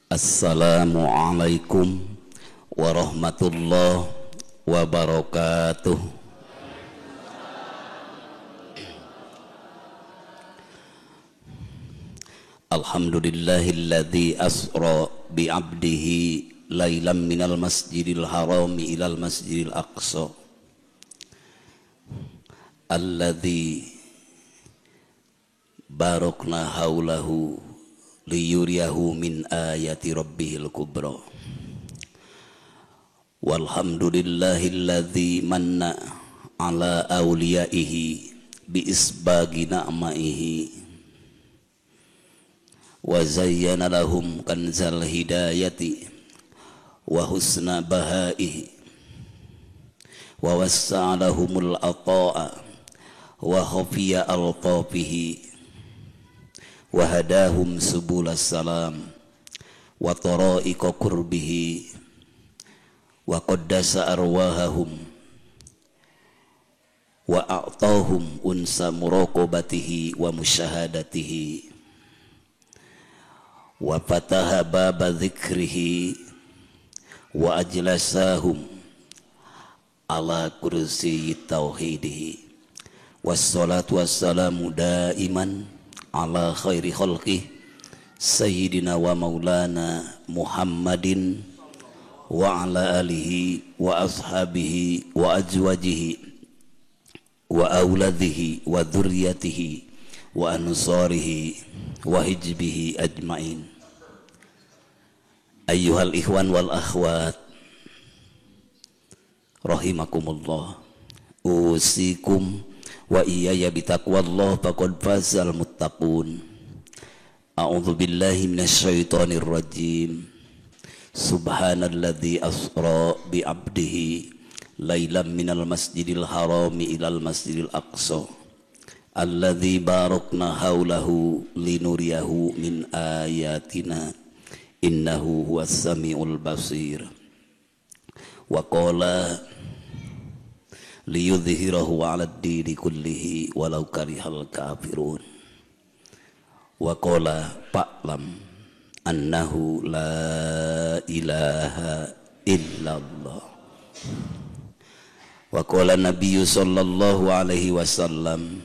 Assalamualaikum warahmatullahi wabarakatuh. Alhamdulillahilladzi asra bi'abdihi lailam minal masjidil harami ilal masjidil aqsa alladzi barakna haulahu liyuriyahu min ayati rabbihil kubra. Walhamdulillahilladzi manna ala awliyaihi bi isbagi na'maihi wa zayyana lahum kanzal hidayati wa husna bahaihi wa wassa'a lahumul ata'a wa khafiya alqafihi wa hadahum subulas salam wa tara'iqa qurbihi wa qaddasa arwahahum wa a'tahum unsa muraqabatihi wa musyahadatihi wa fataha baba dzikrihi wa ajlasahum ala kursi tauhidihi wassalatu wassalamu daiman ala khairi khalqih sayyidina wa maulana Muhammadin wa ala alihi wa ashabihi wa azwajihi wa auladhihi wa dhurriyyatihi wa ansarihi wa hijbihi ajmain. Ayyuhal ikhwan wal akhwat rahimakumullah, usikum wa iyaya bitaqwallah faqad fazal muttaqun. A'udzu billahi minasyaitonir rajim. Subhanalladzi asra bi 'abdihi lailam minal masjidil harami ilal masjidil aqsa alladzi barakna haulahu linuriyahu min ayatina innahu huwas samiul basir. Wa qala liyudhhirahu 'alad dini kullihi walau karihal kafirun. Wa qala fa'lam annahu la ilaha illallah. Wa qala nabiyyu sallallahu alaihi wasallam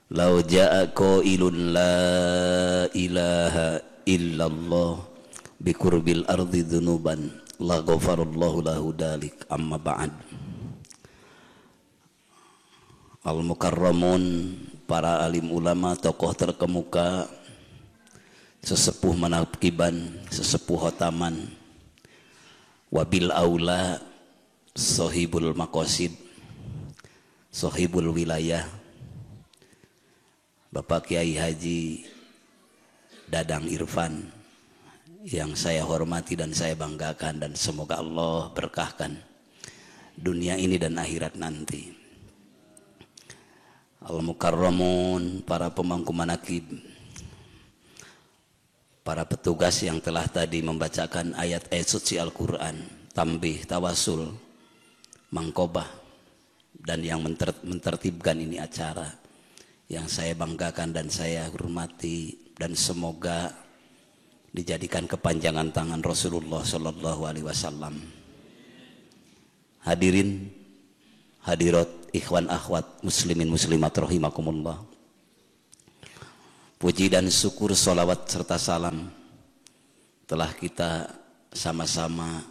law jaa qailun la ilaha illallah biqurbil ardi dhunuban la ghafarallahu lahu dalik. Amma ba'd. Al-mukarramun, para alim ulama, tokoh terkemuka, sesepuh manakiban, sesepuh hotaman, wabil aula sohibul makosid, sohibul wilayah, Bapak Kiai Haji Dadang Irfan yang saya hormati dan saya banggakan, dan semoga Allah berkahkan dunia ini dan akhirat nanti. Al-mukarramun, para pemangku manakib, para petugas yang telah tadi membacakan ayat-ayat suci Al-Quran, tambih, tawasul, mangkobah, dan yang mentertibkan ini acara yang saya banggakan dan saya hormati, dan semoga dijadikan kepanjangan tangan Rasulullah Sallallahu Alaihi Wasallam. Hadirin, hadirat, ikhwan akhwat, muslimin muslimat rahimakumullah. Puji dan syukur, salawat serta salam telah kita sama-sama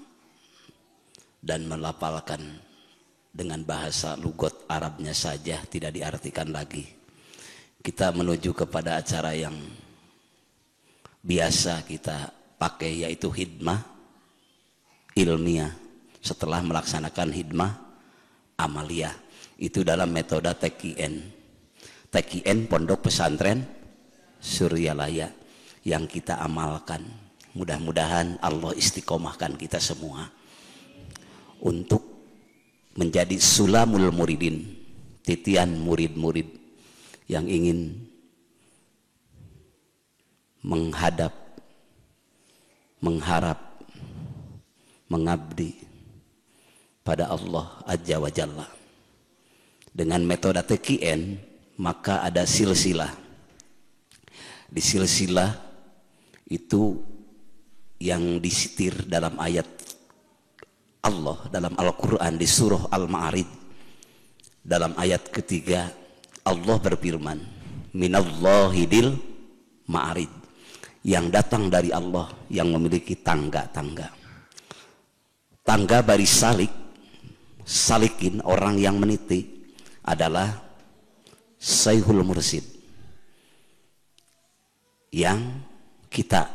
dan melafalkan dengan bahasa lugat Arabnya saja, tidak diartikan lagi. Kita menuju kepada acara yang biasa kita pakai, yaitu hidmah ilmiah setelah melaksanakan hidmah amaliyah. Itu dalam metode TKN Pondok Pesantren Suryalaya yang kita amalkan. Mudah-mudahan Allah istiqomahkan kita semua untuk menjadi sulamul muridin, titian murid-murid yang ingin menghadap, mengharap, mengabdi pada Allah Azza wa Jalla. Dengan metode TKN maka ada silsilah. Di silsilah itu yang disitir dalam ayat Allah dalam Al-Quran di surah Al-Ma'arij dalam ayat ketiga. Allah berfirman, minallahi dil ma'arij, yang datang dari Allah yang memiliki tangga-tangga. Tangga baris salik, salikin orang yang meniti adalah Syekhul Mursyid yang kita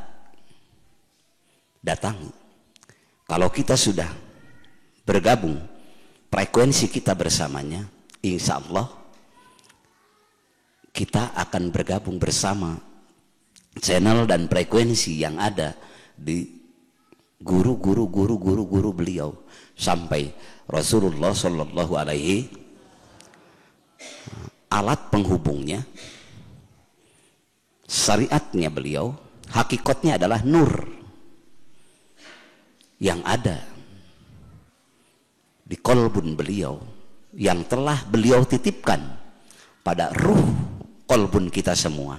datangi. Kalau kita sudah bergabung, frekuensi kita bersamanya, insya Allah kita akan bergabung bersama channel dan frekuensi yang ada di guru beliau sampai Rasulullah Shallallahu Alaihi. Alat penghubungnya, syariatnya beliau, hakikatnya adalah nur yang ada di kolbun beliau, yang telah beliau titipkan pada ruh kolbun kita semua,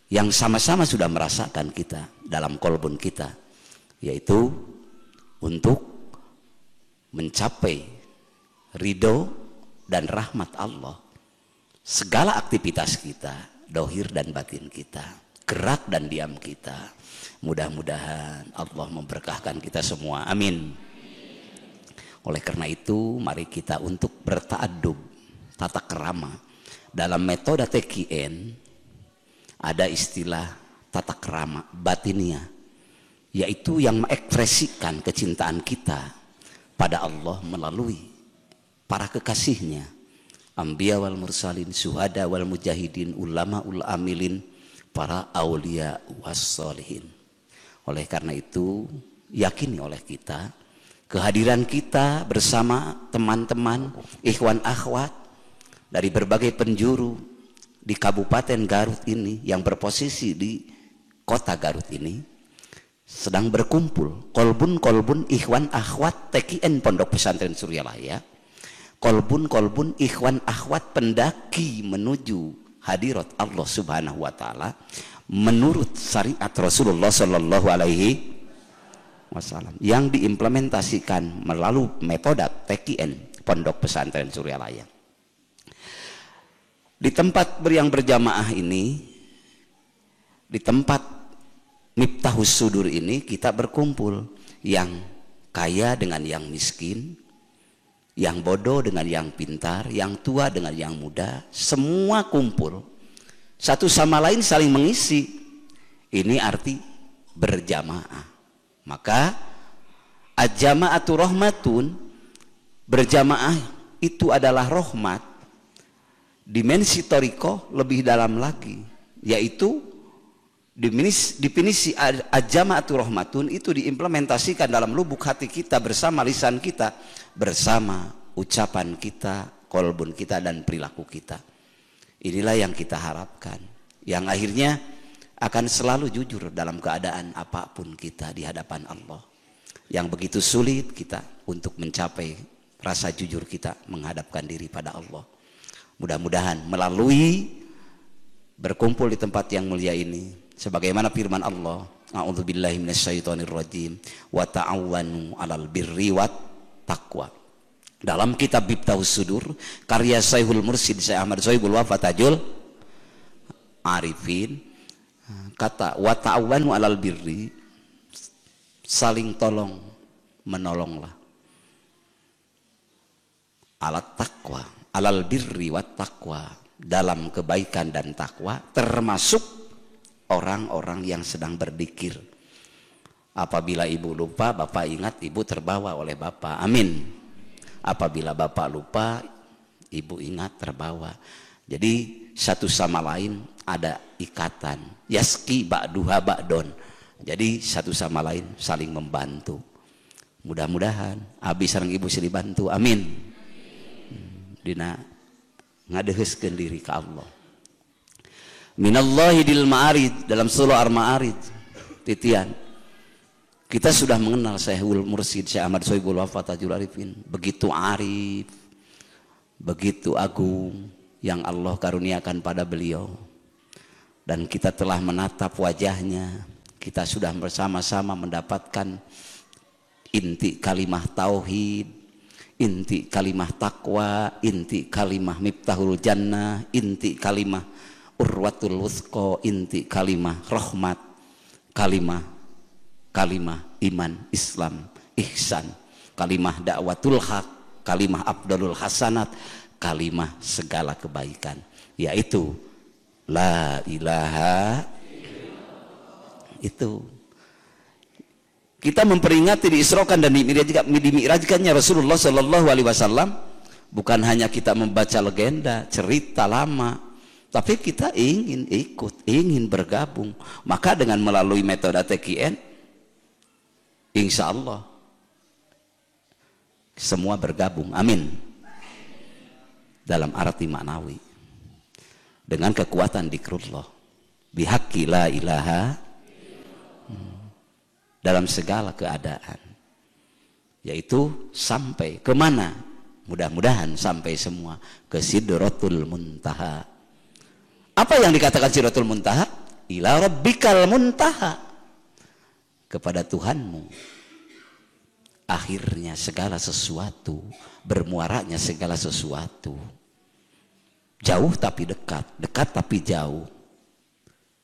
yang sama-sama sudah merasakan kita dalam kolbun kita, yaitu untuk mencapai ridho dan rahmat Allah. Segala aktivitas kita, dohir dan batin kita, gerak dan diam kita, mudah-mudahan Allah memberkahkan kita semua, amin. Oleh karena itu mari kita untuk berta'adub, tata kerama. Dalam metode TKN ada istilah tata kerama batinia, yaitu yang mengekspresikan kecintaan kita pada Allah melalui para kekasihnya, anbiya wal mursalin, syuhada wal mujahidin, ulama ul amilin, para aulia was solihin. Oleh karena itu yakini oleh kita kehadiran kita bersama teman-teman ikhwan akhwat dari berbagai penjuru di Kabupaten Garut ini yang berposisi di kota Garut ini sedang berkumpul kolbun ikhwan akhwat TKN Pondok Pesantren Suryalaya, kolbun ikhwan akhwat pendaki menuju hadirat Allah Subhanahu wa taala menurut syariat Rasulullah Shallallahu Alaihi Wasallam yang diimplementasikan melalui metode TKN Pondok Pesantren Suryalaya. Di tempat yang berjamaah ini, di tempat Miftahus Sudur ini, kita berkumpul, yang kaya dengan yang miskin, yang bodoh dengan yang pintar, yang tua dengan yang muda, semua kumpul satu sama lain saling mengisi. Ini arti berjamaah. Maka ajama'atu rahmatun, berjamaah itu adalah rahmat. Dimensi toriko lebih dalam lagi, yaitu definisi ajama'atu rahmatun itu diimplementasikan dalam lubuk hati kita bersama lisan kita, bersama ucapan kita, kolbun kita dan perilaku kita. Inilah yang kita harapkan, yang akhirnya akan selalu jujur dalam keadaan apapun kita di hadapan Allah. Yang begitu sulit kita untuk mencapai rasa jujur kita menghadapkan diri pada Allah. Mudah-mudahan melalui berkumpul di tempat yang mulia ini, sebagaimana firman Allah, a'udzubillahi minasyaitonirrajim, wa ta'awwanu 'alal birri wat taqwa. Dalam kitab Miftahus Sudur karya Syekhul Mursyid Syekh Ahmad Sohibul Wafa Tajul Arifin, kata wa ta'awwanu 'alal birri, saling tolong menolonglah, alat takwa, alal birri wat taqwa, dalam kebaikan dan takwa, termasuk orang-orang yang sedang berzikir. Apabila ibu lupa, bapak ingat, ibu terbawa oleh bapak, amin. Apabila bapak lupa, ibu ingat, terbawa. Jadi satu sama lain ada ikatan, yaski ba'duha ba'don. Jadi satu sama lain saling membantu. Mudah-mudahan abi sareng ibu silih bantu, amin. Dina ngadeheskeun diri ke Allah. Minallahi dil ma'arij, dalam surah Al-Ma'arij titian. Kita sudah mengenal Syekhul Mursyid Syekh Ahmad Sohibul Wafa Tajul Arifin, begitu arif, begitu agung yang Allah karuniakan pada beliau. Dan kita telah menatap wajahnya, kita sudah bersama-sama mendapatkan inti kalimah tauhid, inti kalimah takwa, inti kalimah miftahul jannah, inti kalimah urwatul wuthqa, inti kalimah rahmat, kalimah iman, Islam, ihsan, kalimah dakwatul haq, kalimah afdalul hasanat, kalimah segala kebaikan, yaitu la ilaha. Itu kita memperingati diisrokan dan dimi'rajkannya Rasulullah Shallallahu Alaihi Wasallam. Bukan hanya kita membaca legenda, cerita lama, tapi kita ingin ikut, ingin bergabung. Maka dengan melalui metode TKN, insya Allah semua bergabung, amin, dalam arti maknawi, dengan kekuatan dzikrullah, bihaqqi la ilaha, dalam segala keadaan, yaitu sampai kemana? Mudah-mudahan sampai semua ke Sidratul Muntaha. Apa yang dikatakan Sidratul Muntaha? Ila rabbikal muntaha, kepada Tuhanmu akhirnya segala sesuatu, bermuaranya segala sesuatu. Jauh tapi dekat, dekat tapi jauh.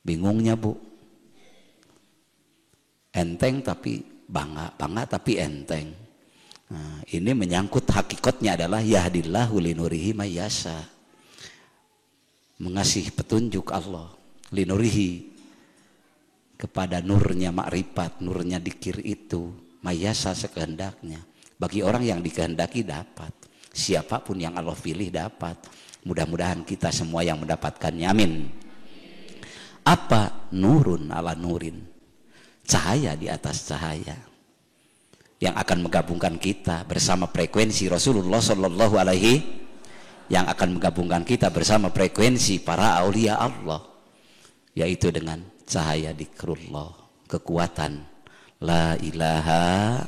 Bingungnya Bu? Enteng tapi bangga, bangga tapi enteng. Nah, ini menyangkut hakikatnya adalah yahdillahu linurihi mayyasha, mengasih petunjuk Allah linurihi, kepada nurnya makrifat, nurnya dzikir itu, mayyasha sekehendaknya. Bagi orang yang dikehendaki dapat, siapapun yang Allah pilih dapat. Mudah-mudahan kita semua yang mendapatkannya, amin. Apa? Nurun ala nurin, cahaya di atas cahaya, yang akan menggabungkan kita bersama frekuensi Rasulullah Shallallahu Alaihi, yang akan menggabungkan kita bersama frekuensi para aulia Allah, yaitu dengan cahaya dzikrullah, kekuatan la ilaha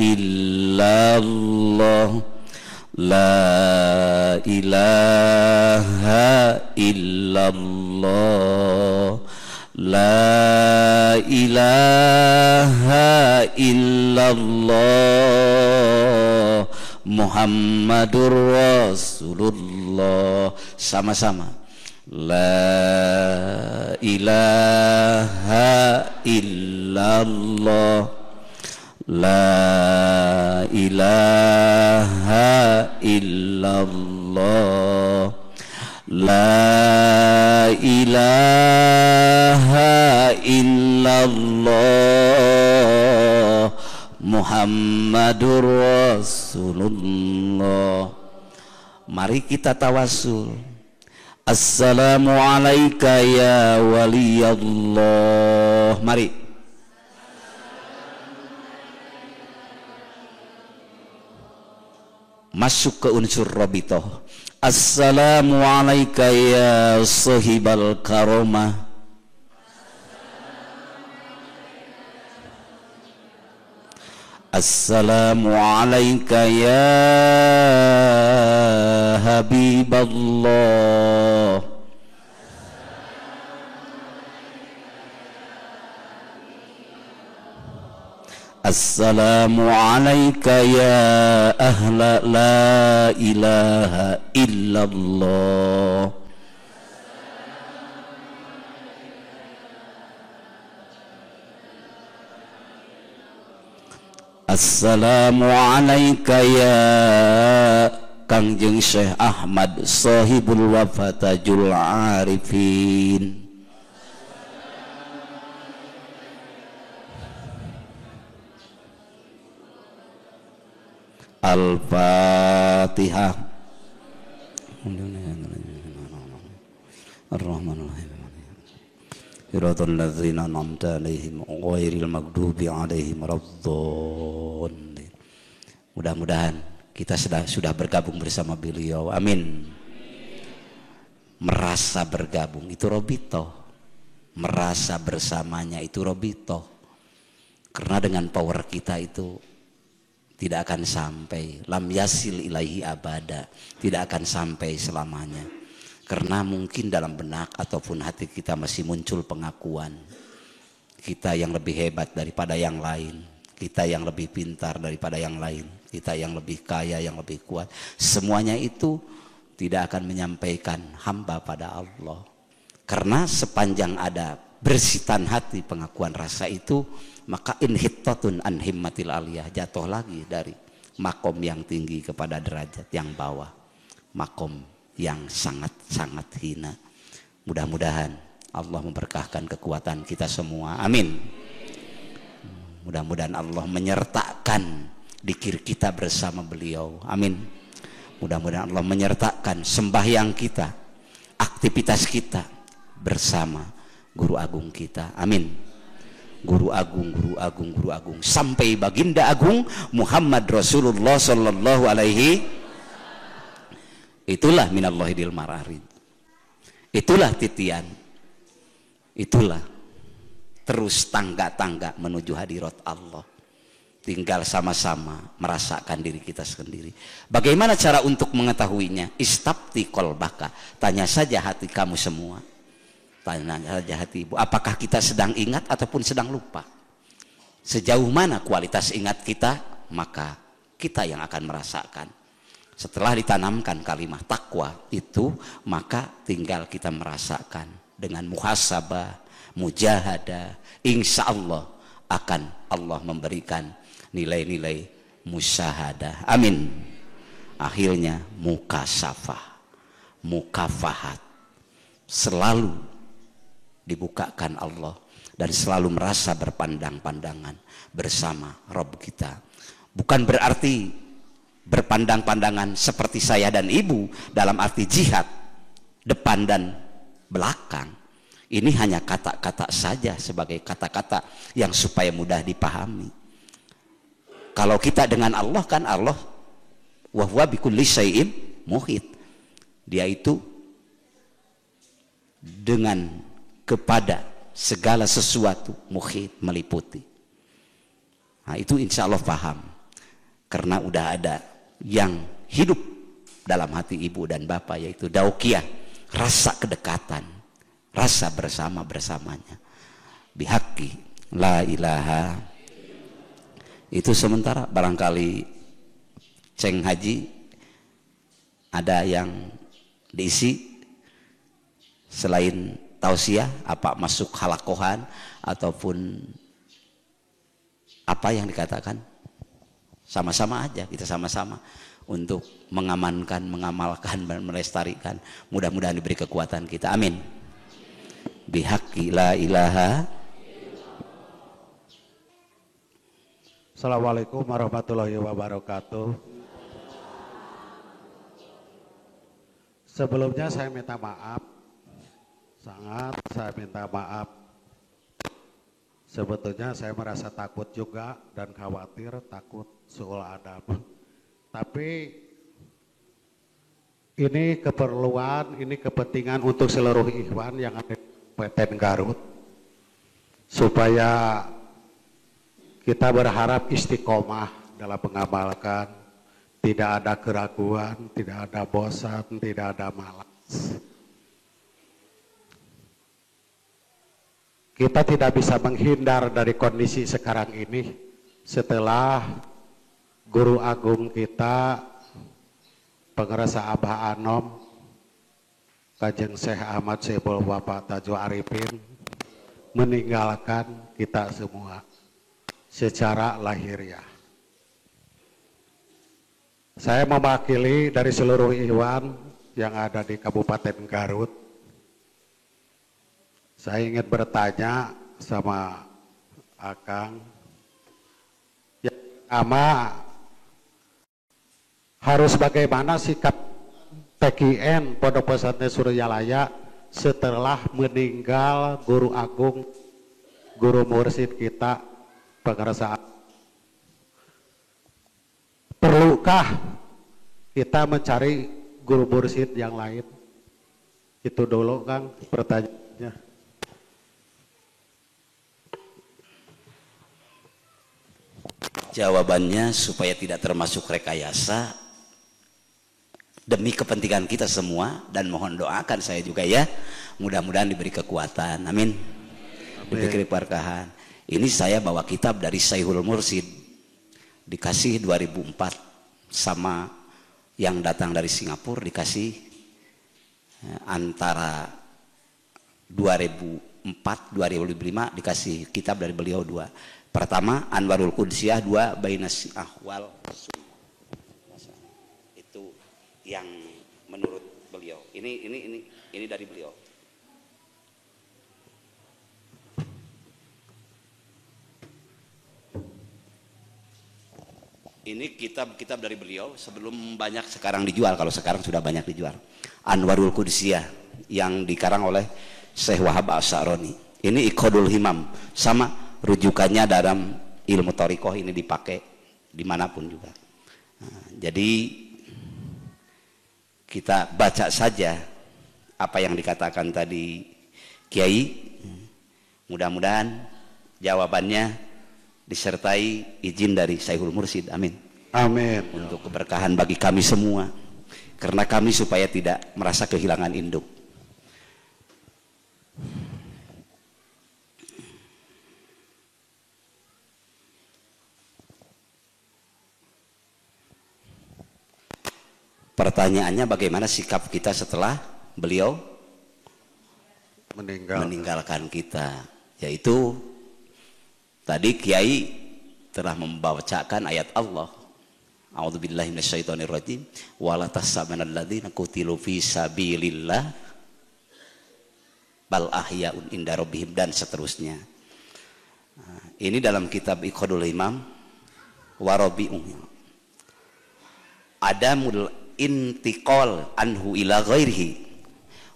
illallah, la ilaha illallah, la ilaha illallah, Muhammadur Rasulullah. Sama-sama, la ilaha illallah, la ilaha illallah, la ilaha illallah, Muhammadur Rasulullah. Mari kita tawasul. Assalamualaikum ya waliyallah. Mari. Masuk ke unsur rabitoh. Assalamualaikum ya sahibal karomah. Assalamualaikum ya habiballah. Assalamualaikum ya ahla la ilaha illallah. Assalamualaikum ya Kangjeng Syekh Ahmad sahibul wafatajul arifin. Al-Fatihah. Ar-Rahmanir-Rahim. Siratal ladzina an'amta 'alaihim ghairil maghdubi 'alaihim waladdallin. Mudah-mudahan kita sudah bergabung bersama beliau. Amin. Merasa bergabung itu robito. Merasa bersamanya itu robito. Karena dengan power kita itu tidak akan sampai, lam yasil ilaihi abada, tidak akan sampai selamanya. Karena mungkin dalam benak ataupun hati kita masih muncul pengakuan kita yang lebih hebat daripada yang lain, kita yang lebih pintar daripada yang lain, kita yang lebih kaya, yang lebih kuat. Semuanya itu tidak akan menyampaikan hamba pada Allah. Karena sepanjang ada bersitan hati pengakuan rasa itu, maka inhittatun an himmatil aliyah, jatuh lagi dari makom yang tinggi kepada derajat yang bawah, makom yang sangat-sangat hina. Mudah-mudahan Allah memberkahkan kekuatan kita semua, amin. Mudah-mudahan Allah menyertakan dzikir kita bersama beliau, amin. Mudah-mudahan Allah menyertakan sembahyang kita, aktivitas kita bersama guru agung kita, amin. Guru agung, guru agung, guru agung, sampai baginda agung Muhammad Rasulullah sallallahu alaihi. Itulah minallahi dil mararid, itulah titian, itulah terus tangga-tangga menuju hadirat Allah. Tinggal sama-sama merasakan diri kita sendiri. Bagaimana cara untuk mengetahuinya? Istafti qalbaka, tanya saja hati kamu semua, tanya saja hati ibu, apakah kita sedang ingat ataupun sedang lupa? Sejauh mana kualitas ingat kita, maka kita yang akan merasakan. Setelah ditanamkan kalimat takwa itu, maka tinggal kita merasakan dengan muhasabah, mujahadah, insya Allah akan Allah memberikan nilai-nilai musyahadah, amin. Akhirnya mukasafah, mukafahat, selalu dibukakan Allah dan selalu merasa berpandang-pandangan bersama Rabb kita. Bukan berarti berpandang-pandangan seperti saya dan ibu dalam arti jihad depan dan belakang. Ini hanya kata-kata saja, sebagai kata-kata yang supaya mudah dipahami. Kalau kita dengan Allah, kan Allah wa huwa bikulli syai'in muhit, dia itu dengan kepada segala sesuatu muhit, meliputi. Nah, itu insya Allah paham, karena udah ada yang hidup dalam hati ibu dan bapak, yaitu daukiyah, rasa kedekatan, rasa bersama-bersamanya. Bihaqi la ilaha. Itu sementara. Barangkali Ceng Haji ada yang diisi selain tausiah, apa masuk halakohan ataupun apa yang dikatakan? Sama-sama aja, kita sama-sama untuk mengamankan, mengamalkan, dan melestarikan. Mudah-mudahan diberi kekuatan kita, amin. Bihaqi la ilaha. Assalamualaikum warahmatullahi wabarakatuh. Sebelumnya saya minta maaf, sangat saya minta maaf. Sebetulnya saya merasa takut juga dan khawatir, takut suul adab. Tapi ini keperluan, ini kepentingan untuk seluruh ikhwan yang ada di Kabupaten Garut, supaya kita berharap istiqomah dalam mengamalkan, tidak ada keraguan, tidak ada bosan, tidak ada malas. Kita tidak bisa menghindar dari kondisi sekarang ini setelah guru agung kita, Pengerasa Abah Anom, Kajeng Syekh Ahmad Syekhul Bapak Tajul Arifin, meninggalkan kita semua secara lahiriah. Saya mewakili dari seluruh ikhwan yang ada di Kabupaten Garut. Saya ingin bertanya sama Akang, yang pertama, harus bagaimana sikap PKN Pondok Pesantren Suryalaya setelah meninggal guru agung, guru mursyid kita, Pengerasa. Perlukah kita mencari guru mursyid yang lain? Itu dulu Kang pertanyaannya. Jawabannya supaya tidak termasuk rekayasa, demi kepentingan kita semua, dan mohon doakan saya juga ya, mudah-mudahan diberi kekuatan, amin, diberi keberkahan. Ini saya bawa kitab dari Syekhul Mursyid, dikasih 2004, sama yang datang dari Singapura dikasih antara 2004-2005, dikasih kitab dari beliau 2. Pertama Anwarul Qudsiyah, 2 Bainas Ahwal. Itu yang menurut beliau. Ini dari beliau. Ini kitab-kitab dari beliau sebelum banyak sekarang dijual. Kalau sekarang sudah banyak dijual. Anwarul Qudsiyah yang dikarang oleh Syekh Wahab Asy'arani. Ini Iqadul Himam, sama rujukannya dalam ilmu thariqah, ini dipakai dimanapun juga. Nah, jadi kita baca saja apa yang dikatakan tadi Kiai. Mudah-mudahan jawabannya disertai izin dari Syekhul Mursyid, amin. Amin. Untuk keberkahan bagi kami semua, karena kami supaya tidak merasa kehilangan induk. Pertanyaannya, bagaimana sikap kita setelah beliau meninggalkan kita? Yaitu tadi Kiai telah membacakan ayat Allah, A'udzubillahi minasyaitonirrajim, wala tahsabanal ladzina qutilu fi sabilillah bal ahyaun inda rabbihim, dan seterusnya. Nah, ini dalam kitab Iqadul Imam Warabi'un. Adamul intiqal anhu ila ghairihi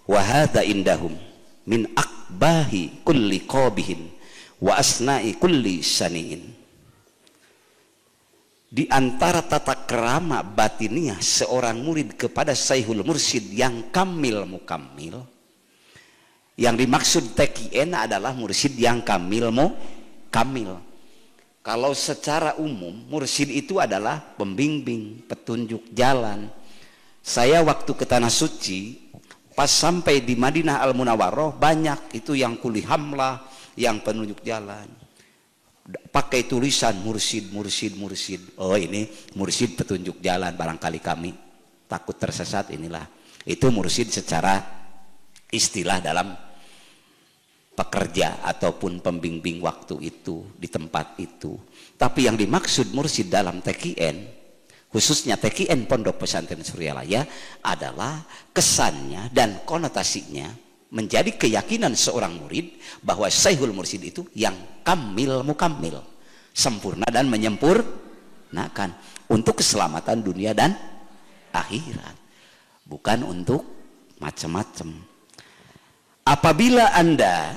wa hadza indahum min akbahi kulli qabihin wa asna'i kulli sani'in. Di antara tata kerama batiniah seorang murid kepada Syekhul Mursyid yang kamil mukammil, yang dimaksud TKN adalah mursyid yang kamil mukamil. Kalau secara umum mursyid itu adalah pembimbing, petunjuk jalan. Saya waktu ke Tanah Suci, pas sampai di Madinah Al-Munawwarah, banyak itu yang kuli hamlah, yang penunjuk jalan, pakai tulisan mursyid, mursyid, mursyid. Oh, ini mursyid petunjuk jalan, barangkali kami takut tersesat. Inilah itu mursyid secara istilah dalam pekerja ataupun pembimbing waktu itu di tempat itu. Tapi yang dimaksud mursyid dalam TKN, khususnya TKN Pondok Pesantren Suryalaya, adalah kesannya dan konotasinya menjadi keyakinan seorang murid bahwa Syekhul Mursyid itu yang kamil mukammil, sempurna dan menyempurnakan untuk keselamatan dunia dan akhirat, bukan untuk macam-macam. Apabila Anda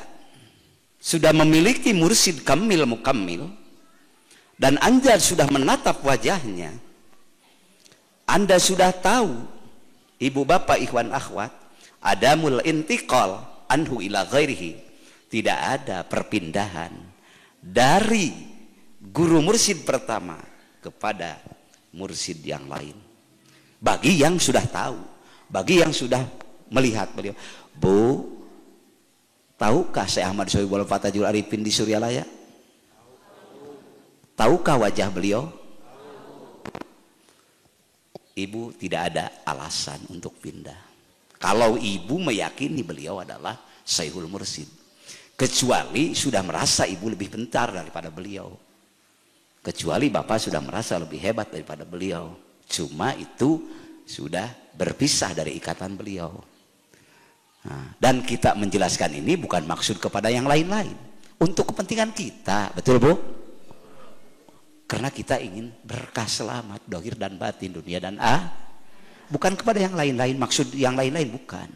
sudah memiliki mursyid kamil mukammil dan Anda sudah menatap wajahnya, Anda sudah tahu, ibu bapak ikhwan akhwat, adamul intiqal anhu ila ghairihi, tidak ada perpindahan dari guru mursyid pertama kepada mursyid yang lain. Bagi yang sudah tahu, bagi yang sudah melihat beliau. Bu, tahukah Syekh Ahmad Sohibul Fatajul Arifin di Suryalaya? Tahukah wajah beliau? Ibu tidak ada alasan untuk pindah. Kalau ibu meyakini beliau adalah Syekhul Mursyid, kecuali sudah merasa ibu lebih pintar daripada beliau, kecuali bapak sudah merasa lebih hebat daripada beliau, cuma itu sudah berpisah dari ikatan beliau. Nah, dan kita menjelaskan ini bukan maksud kepada yang lain-lain, untuk kepentingan kita, betul Bu? Karena kita ingin berkah selamat dohir dan batin, dunia dan bukan kepada yang lain-lain, maksud yang lain-lain bukan.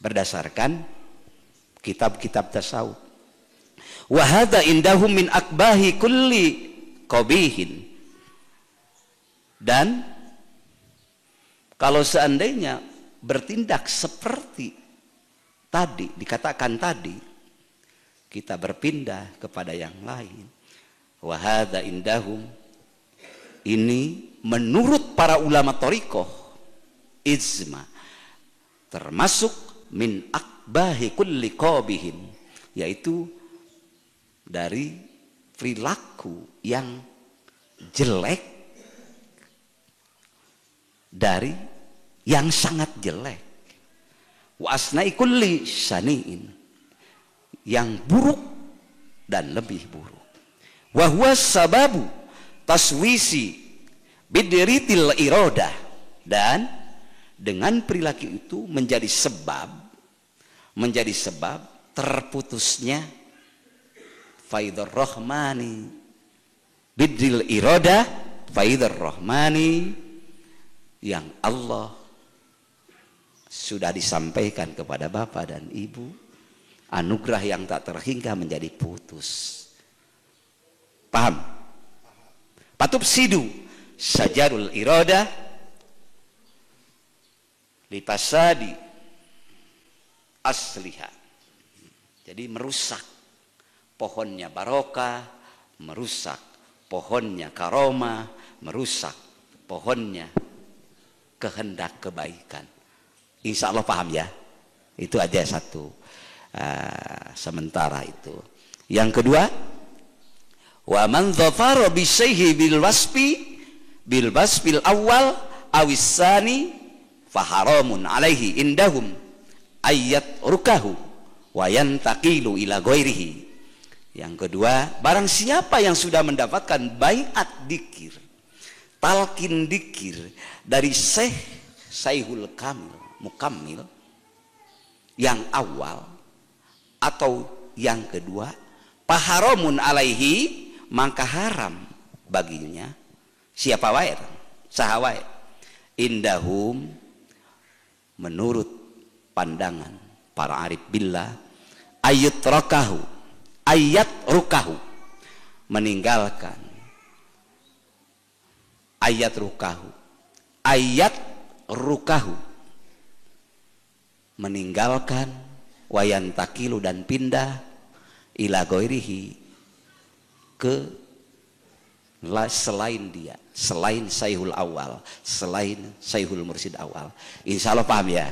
Berdasarkan kitab-kitab tasawuf. Wa hadza indahum min akbahi kulli qabihin. Dan kalau seandainya bertindak seperti tadi, dikatakan tadi, kita berpindah kepada yang lain. Wa hadza indahum, ini menurut para ulama thariqah izma, termasuk min akbahi kulli qabihin, yaitu dari perilaku yang jelek, dari yang sangat jelek. Wa asna'i kulli syani'in, yang buruk dan lebih buruk. Wa huwa sababu taswisi bidritil iradah, dan dengan perilaku itu menjadi sebab terputusnya faidur rahmani bidril iradah, faidur rahmani yang Allah sudah disampaikan kepada Bapak dan Ibu, anugerah yang tak terhingga menjadi putus. Paham? Patufsidu sajarul iradah lipasadi asliha. Jadi merusak pohonnya barokah, merusak pohonnya karomah, merusak pohonnya kehendak kebaikan. Insya Allah paham ya. Itu aja satu. Sementara itu. Yang kedua, wa man dhafara bisayhi bil wasbil awal awisani faharamun alaihi indahum ayat rukahu wa yantaqilu ila ghairihi. Yang kedua, barang siapa yang sudah mendapatkan baiat dikir, talqin dikir dari Syekhul Kamil Mukammil yang awal atau yang kedua, faharamun alaihi, maka haram baginya siapa wae, saha wae, indahum, menurut pandangan para arif billah, ayat rukahu, meninggalkan ayat rukahu, meninggalkan wayan takilu, dan pindah ila ghairihi, ke selain dia, selain Syekhul awal, selain Syekhul mursyid awal. Insya Allah paham ya.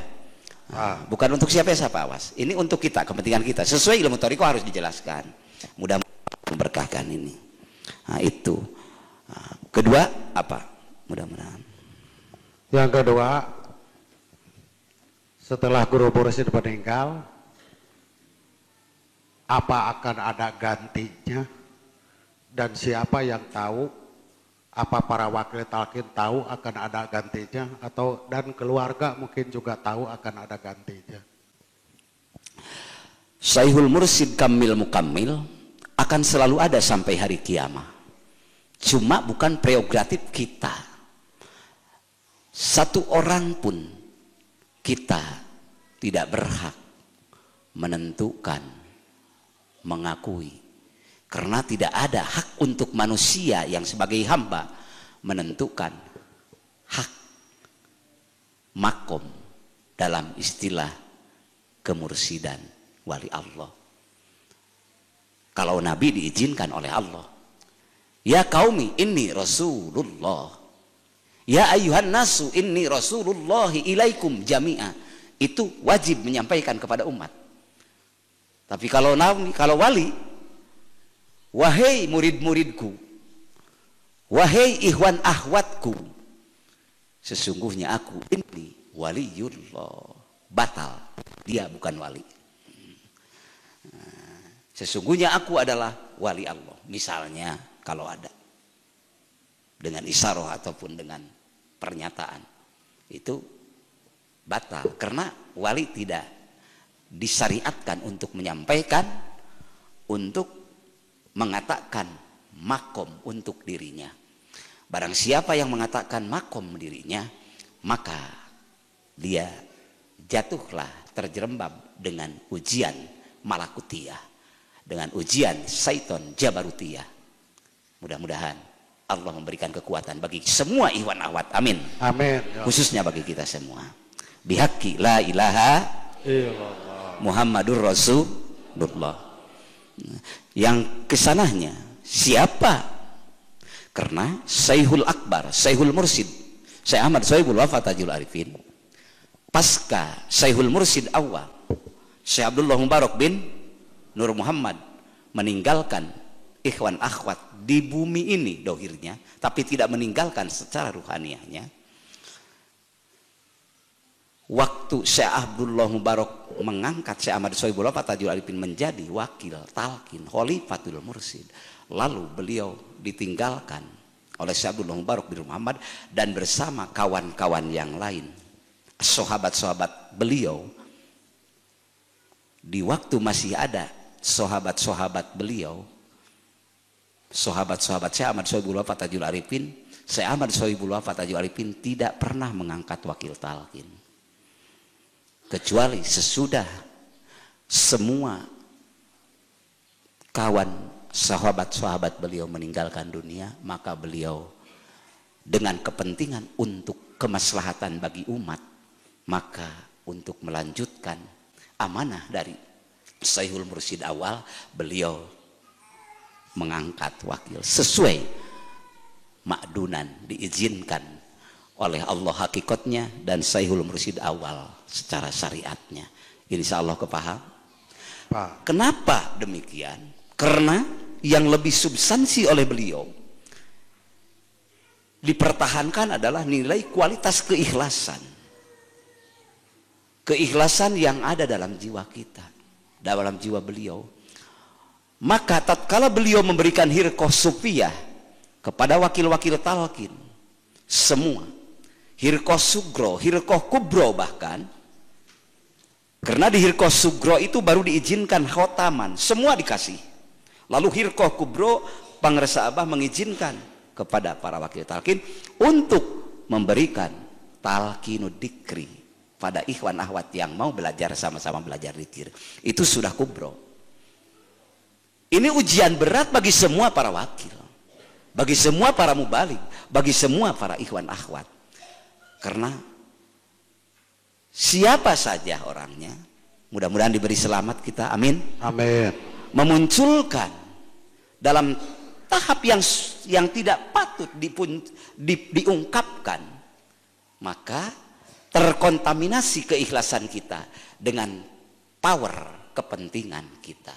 Bukan untuk siapa-siapa, awas. Ini untuk kita, kepentingan kita. Sesuai ilmu thariqah harus dijelaskan. Mudah-mudahan memberkahkan ini. Nah, itu. Kedua apa? Mudah-mudahan. Yang kedua, setelah guru mursyid meninggal, apa akan ada gantinya, dan siapa yang tahu? Apa para wakil talqin tahu akan ada gantinya, atau dan keluarga mungkin juga tahu akan ada gantinya? Syekhul mursyid kamil mukammil akan selalu ada sampai hari kiamat. Cuma bukan prerogatif kita. Satu orang pun kita tidak berhak menentukan, mengakui, karena tidak ada hak untuk manusia yang sebagai hamba menentukan hak makom dalam istilah kemursidan wali Allah. Kalau Nabi diizinkan oleh Allah, ya qaumi inni rasulullah, ya ayuhan nasu inni rasulullahi ilaikum jami'a, itu wajib menyampaikan kepada umat. Tapi kalau Nabi, kalau wali, wahai murid-muridku, wahai ikhwan ahwatku, sesungguhnya aku ini waliullah, batal, dia bukan wali. Sesungguhnya aku adalah wali Allah. Misalnya kalau ada dengan isyarah ataupun dengan pernyataan, itu batal, karena wali tidak disyariatkan untuk menyampaikan, untuk mengatakan makom untuk dirinya. Barang siapa yang mengatakan makom dirinya, maka dia jatuhlah, terjerembab dengan ujian malakutiyah, dengan ujian syaiton jabarutiyah. Mudah-mudahan Allah memberikan kekuatan bagi semua ikhwan akhwat, amin. Amin. Khususnya bagi kita semua. Bihaqqi la ilaha illallah Muhammadur Rasulullah. Yang kesananya siapa? Karena Syekhul Akbar, Syekhul Mursyid, Syekh Ahmad Sohibul Wafat Tajul Arifin, pasca Syekhul Mursyid awal Syekh Abdullah Mubarak bin Nur Muhammad meninggalkan ikhwan akhwat di bumi ini dohirnya, tapi tidak meninggalkan secara ruhaniahnya. Waktu Syekh Abdullah Mubarak mengangkat Syekh Ahmad Sohibul Wafat Tajul Arifin menjadi wakil talqin Khalifatul Mursyid, lalu beliau ditinggalkan oleh Syekh Abdullah Mubarak bin Muhammad dan bersama kawan-kawan yang lain, sahabat-sahabat beliau. Di waktu masih ada sahabat-sahabat beliau, sahabat-sahabat Syekh Ahmad Sohibul Wafat Tajul Arifin, Syekh Ahmad Sohibul Wafat Tajul Arifin tidak pernah mengangkat wakil talqin, kecuali sesudah semua kawan sahabat-sahabat beliau meninggalkan dunia, maka beliau dengan kepentingan untuk kemaslahatan bagi umat, maka untuk melanjutkan amanah dari Syekhul Mursyid awal, beliau mengangkat wakil sesuai makdunan diizinkan oleh Allah hakikatnya dan Syekhul Mursyid awal secara syariatnya. Insya Allah kepaham. Kenapa demikian? Karena yang lebih substansi oleh beliau dipertahankan adalah nilai kualitas keikhlasan. Keikhlasan yang ada dalam jiwa kita, dalam jiwa beliau. Maka tatkala beliau memberikan hirqah sufiyah kepada wakil-wakil talqin semua, hirqah sugro, hirqah kubro bahkan, karena di hirqah sugro itu baru diizinkan khotaman, semua dikasih. Lalu hirqah kubro, Pangresa Abah mengizinkan kepada para wakil talqin untuk memberikan talqinud dikri pada ikhwan ahwat yang mau belajar sama-sama belajar dzikir. Itu sudah kubro. Ini ujian berat bagi semua para wakil, bagi semua para mubalik, bagi semua para ikhwan akhwat. Karena siapa saja orangnya, mudah-mudahan diberi selamat kita, amin. Amin. Memunculkan dalam tahap yang tidak patut diungkapkan, maka terkontaminasi keikhlasan kita dengan power kepentingan kita.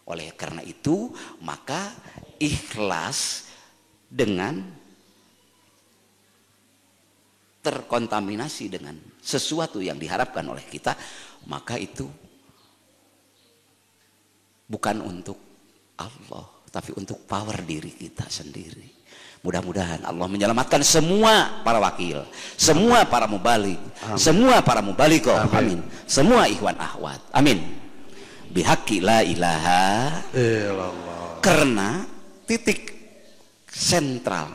Oleh karena itu, maka ikhlas dengan terkontaminasi dengan sesuatu yang diharapkan oleh kita, maka itu bukan untuk Allah, tapi untuk power diri kita sendiri. Mudah-mudahan Allah menyelamatkan semua para wakil, semua para mubalik, semua para mubaligho, amin. Semua ikhwan akhwat, amin. Bihaqqi la ilaha illallah. Karena titik sentral,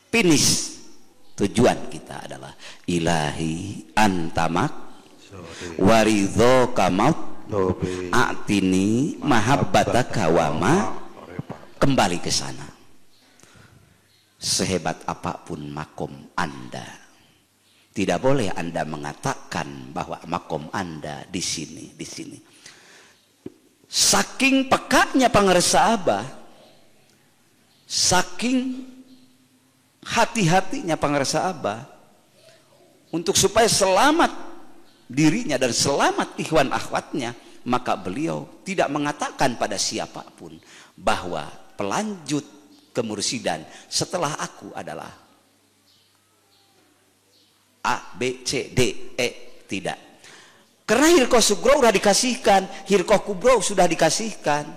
finish tujuan kita adalah ilahi antamak waridho kamaut a'tini mahabbataka wama. Kembali ke sana. Sehebat apapun makom Anda, tidak boleh Anda mengatakan bahwa makom Anda di sini, di sini. Saking pekanya Pangresa Abah, saking hati-hatinya Pangresa Abah untuk supaya selamat dirinya dan selamat ikhwan akhwatnya, maka beliau tidak mengatakan pada siapapun bahwa pelanjut kemursidan setelah aku adalah A, B, C, D, E. Tidak. Karena hirqah sugro sudah dikasihkan, hirqah kubro sudah dikasihkan.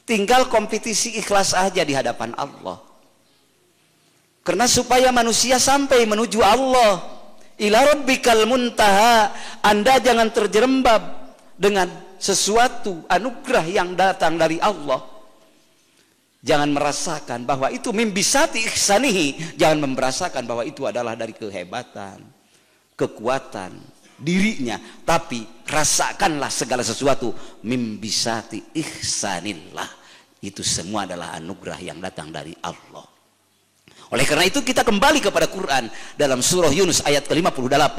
Tinggal kompetisi ikhlas aja di hadapan Allah. Karena supaya manusia sampai menuju Allah, ila rabbikal muntaha, Anda jangan terjerembab dengan sesuatu anugerah yang datang dari Allah. Jangan merasakan bahwa itu mimbisati ihsanihi, jangan merasakan bahwa itu adalah dari kehebatan, kekuatan dirinya, tapi rasakanlah segala sesuatu mimbisati ihsanillah. Itu semua adalah anugerah yang datang dari Allah. Oleh karena itu kita kembali kepada Quran dalam surah Yunus ayat ke-58.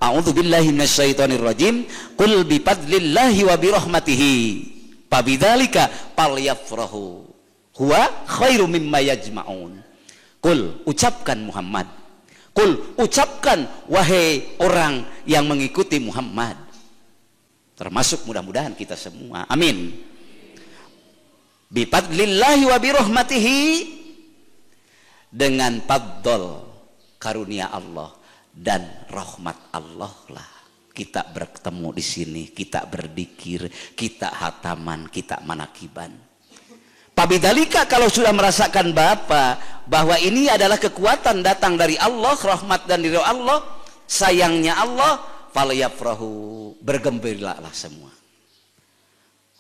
A'udzubillahi minasyaitonirrajim. Qul bifadlillahi wa birahmatihi fabidzalika falyafrahu huwa khairum mimma yajma'un. Qul, ucapkan Muhammad, Qul, ucapkan wahai orang yang mengikuti Muhammad, termasuk mudah-mudahan kita semua, amin. Bifadlillahi wa birahmatihi, dengan fadl karunia Allah dan rahmat Allah lah kita bertemu di sini, kita berzikir, kita hataman, kita manakiban. Pabidalika, kalau sudah merasakan Bapak bahwa ini adalah kekuatan datang dari Allah, rahmat dan ridho Allah, sayangnya Allah, falyafrahu, bergembiralah semua.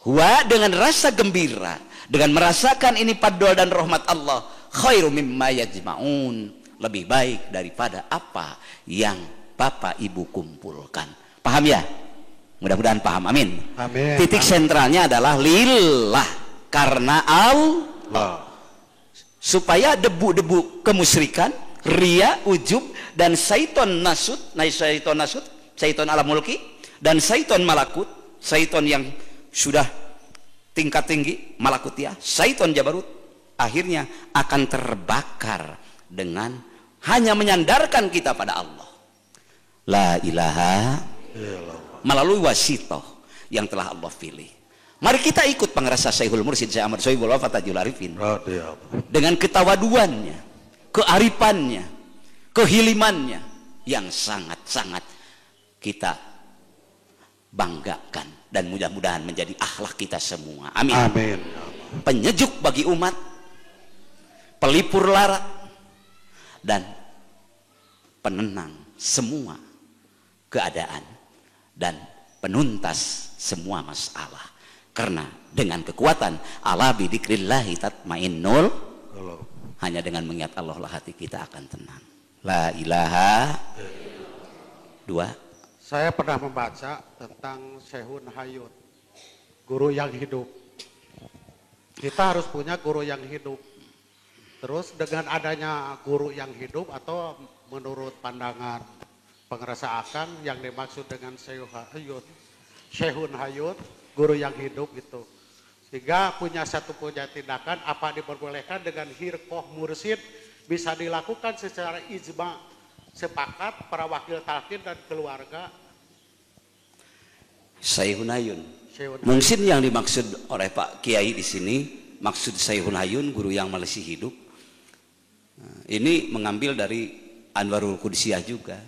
Huwa, dengan rasa gembira, dengan merasakan ini fadl dan rahmat Allah, khairu mimma yajma'un, lebih baik daripada apa yang Bapak Ibu kumpulkan. Paham ya? Mudah-mudahan paham, amin. Amin. Titik sentralnya adalah lillah, karena Allah, supaya debu-debu kemusyrikan, ria, ujub, dan syaiton nasut, syaiton alam mulki, dan syaiton malakut, syaiton yang sudah tingkat tinggi, malakut ya, syaiton jabarut, akhirnya akan terbakar dengan hanya menyandarkan kita pada Allah. La ilaha melalui wasitoh yang telah Allah pilih. Mari kita ikut pengerasa Syekhul Mursyid Syekh Ahmad Sohibul Wafat Tajul Arifin, dengan ketawaduannya, kearifannya, kehilimannya yang sangat-sangat kita banggakan, dan mudah-mudahan menjadi akhlak kita semua, amin. Amin. Penyejuk bagi umat, pelipur lara, dan penenang semua keadaan, dan penuntas semua masalah. Karena dengan kekuatan ala bidzikrillahi tatmainnul, hanya dengan mengingat Allah lah hati kita akan tenang. La ilaha. Dua, saya pernah membaca tentang Syekhun Hayun, guru yang hidup. Kita harus punya guru yang hidup. Terus dengan adanya guru yang hidup, atau menurut pandangan pengerasa akan, yang dimaksud dengan Syekhun Hayun, guru yang hidup itu, sehingga punya tindakan apa diperbolehkan dengan hirqoh mursyid, bisa dilakukan secara ijma, sepakat para wakil talqin dan keluarga. Syekhun Hayun. Mungkin yang dimaksud oleh Pak Kiai di sini, maksud Syekhun Hayun, guru yang masih hidup. Ini mengambil dari Anwarul Qudsiyah juga.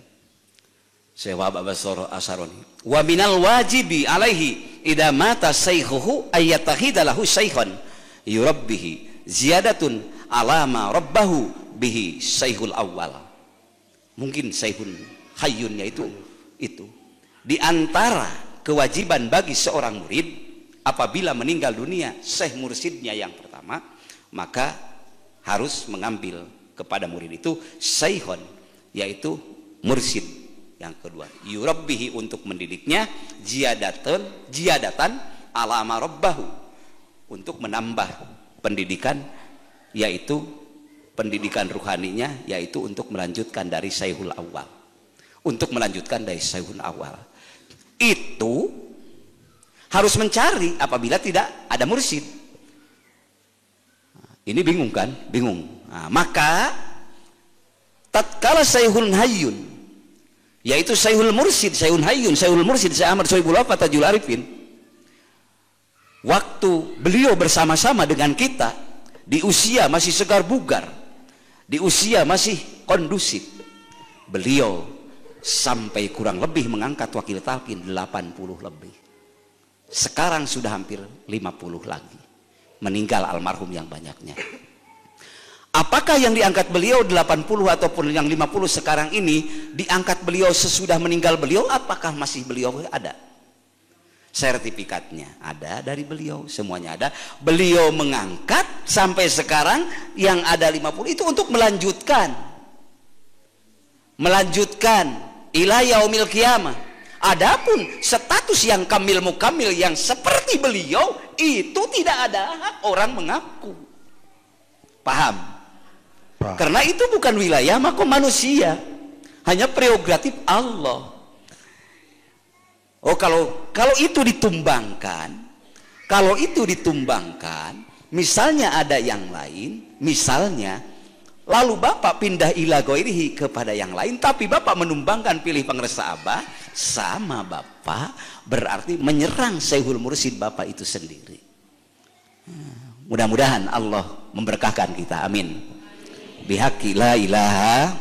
Syekh Wahab Abbas Asaroni. Wa minal wajibi alaihi idza mata shaykhuhu ayyatahida lahu syaikhan yurabbihi ziyadatun ala ma rabbahu bihi syaikhul awal. Mungkin Syekhun Hayyunnya itu. Di antara kewajiban bagi seorang murid apabila meninggal dunia syekh mursyidnya yang pertama, maka harus mengambil kepada murid itu syaikhun, yaitu mursyid. Yang kedua, yurabbihi, untuk mendidiknya, jiyadatan ala ma rabbahu, untuk menambah pendidikan, yaitu pendidikan ruhaninya, yaitu untuk melanjutkan dari Syekhul Awal. Untuk melanjutkan dari Syekhul Awal itu harus mencari apabila tidak ada mursyid. Ini bingung kan? Bingung. Nah, maka tatkala Syekhul Hayyun, yaitu Syekhul Mursyid, Syekhul Hayyun, Syekhul Mursyid Syekh Ahmad Sohibul Wafat Tajul Arifin, waktu beliau bersama-sama dengan kita di usia masih segar bugar, di usia masih kondusif, beliau sampai kurang lebih mengangkat wakil talqin 80 lebih. Sekarang sudah hampir 50 lagi, meninggal almarhum yang banyaknya. Apakah yang diangkat beliau 80 ataupun yang 50 sekarang ini diangkat beliau sesudah meninggal beliau? Apakah masih beliau ada? Sertifikatnya ada dari beliau, semuanya ada. Beliau mengangkat sampai sekarang yang ada 50 itu untuk melanjutkan ila yaumil qiyamah. Adapun status yang kamil mukamil yang seperti beliau itu tidak ada orang mengaku. Paham? Karena itu bukan wilayah makom manusia, hanya prerogatif Allah. Oh, kalau itu ditumbangkan, misalnya ada yang lain, misalnya Lalu Bapak pindah ila ghairihi kepada yang lain, tapi Bapak menumbangkan pilih pengresa Abah, sama Bapak berarti menyerang Syekhul Mursyid Bapak itu sendiri. Mudah-mudahan Allah memberkahkan kita, amin. Bihaqi la ilaha,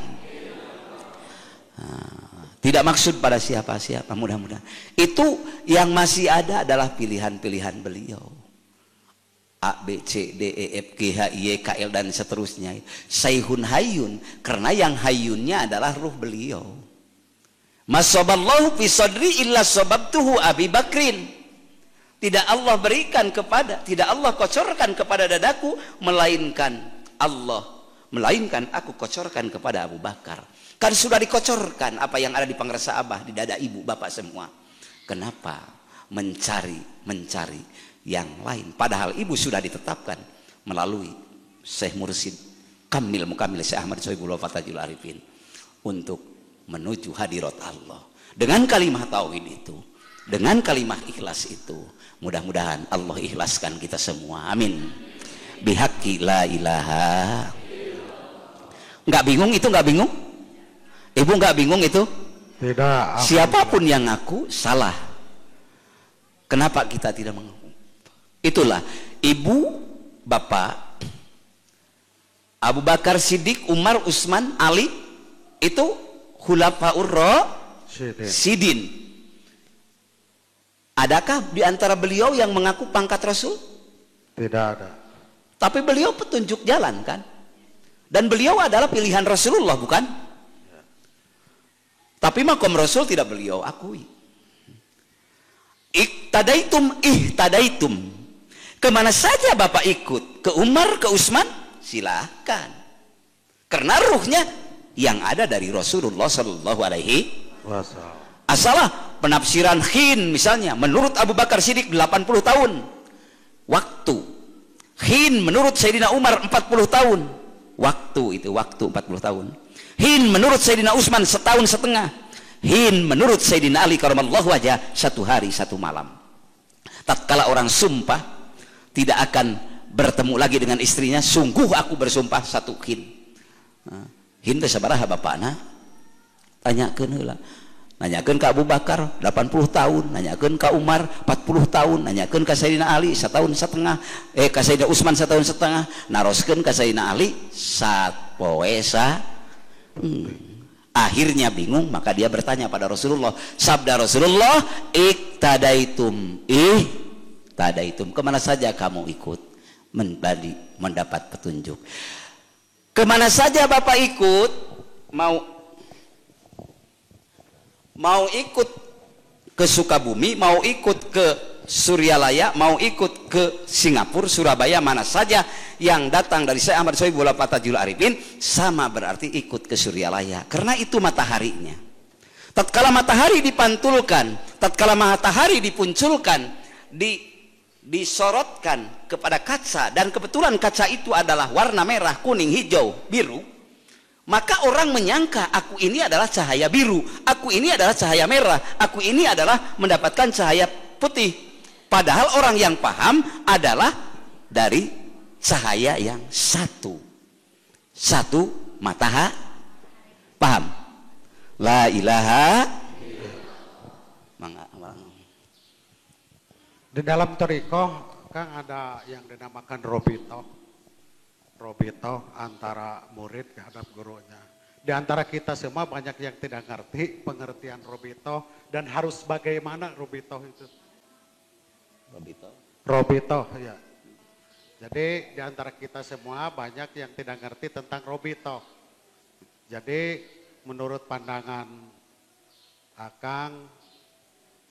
tidak maksud pada siapa-siapa, mudah-mudahan itu yang masih ada adalah pilihan-pilihan beliau. A, B, C, D, E, F, G, H, I, K, L dan seterusnya. Sayhun hayyun, karena yang hayyunnya adalah ruh beliau. Masoballahu fi sadri illa sobabtuhu Abi Bakrin. Tidak Allah berikan kepada, tidak Allah kocorkan kepada dadaku, melainkan aku kocorkan kepada Abu Bakar. Kan sudah dikocorkan apa yang ada di pengresa Abah, di dada ibu bapak semua. Kenapa mencari yang lain, padahal ibu sudah ditetapkan melalui Syekh Mursyid Kamil Mukamil Syekh Ahmad Sohibul Fatajul Arifin untuk menuju hadirat Allah dengan kalimat tauhid itu, dengan kalimat ikhlas itu. Mudah-mudahan Allah ikhlaskan kita semua, amin. Bihaqi la ilaha. Nggak bingung itu, nggak bingung? Ibu nggak bingung itu? Tidak. Siapapun yang ngaku salah, kenapa kita tidak mengaku? Itulah ibu, bapak, Abu Bakar Siddiq, Umar, Utsman, Ali, itu khulafaur rasyidin. Adakah di antara beliau yang mengaku pangkat Rasul? Tidak ada. Tapi beliau petunjuk jalan kan? Dan beliau adalah pilihan Rasulullah, bukan? Tapi makom Rasul tidak beliau akui. Ihtadaitum. Kemana saja Bapak ikut, ke Umar, ke Utsman, silahkan. Karena ruhnya yang ada dari Rasulullah Sallallahu Alaihi Wasallam. Asalah penafsiran hin misalnya, menurut Abu Bakar Siddiq 80 tahun waktu. Hin menurut Sayyidina Umar 40 tahun waktu, itu waktu 40 tahun. Hin menurut Sayyidina Utsman setahun setengah. Hin menurut Sayyidina Ali karamallahu wajah 1 hari 1 malam. Tatkala orang sumpah tidak akan bertemu lagi dengan istrinya, sungguh aku bersumpah 1 hin. Hin teh sabaraha bapakna? Tanyakeun heula. Nanyakeun ka Abu Bakar 80 tahun, nanyakeun ka Umar 40 tahun, nanyakeun ka Sayyidina Ali 1 tahun setengah, ka Sayyidina Utsman 1 tahun setengah, naroskeun ka Sayyidina Ali 1 poe Akhirnya bingung, maka dia bertanya pada Rasulullah. Sabda Rasulullah, iktadaitum, kemana saja kamu ikut mendapat petunjuk. Kemana saja Bapak ikut, mau ikut ke Sukabumi, mau ikut ke Suryalaya, mau ikut ke Singapura, Surabaya, mana saja yang datang dari Syekh Ahmad Sohibul Fatajul Arifin, sama berarti ikut ke Suryalaya, karena itu mataharinya. Tatkala matahari dipantulkan, tatkala matahari dipunculkan, disorotkan kepada kaca, dan kebetulan kaca itu adalah warna merah, kuning, hijau, biru, maka orang menyangka aku ini adalah cahaya biru, aku ini adalah cahaya merah, aku ini adalah mendapatkan cahaya putih. Padahal orang yang paham adalah dari cahaya yang satu matahari. Paham? La ilaha. Di dalam thariqah kan ada yang dinamakan robito antara murid terhadap gurunya. Di antara kita semua banyak yang tidak ngerti pengertian robito dan harus bagaimana robito itu. Robito ya. Jadi di antara kita semua banyak yang tidak ngerti tentang robito. Jadi menurut pandangan Akang,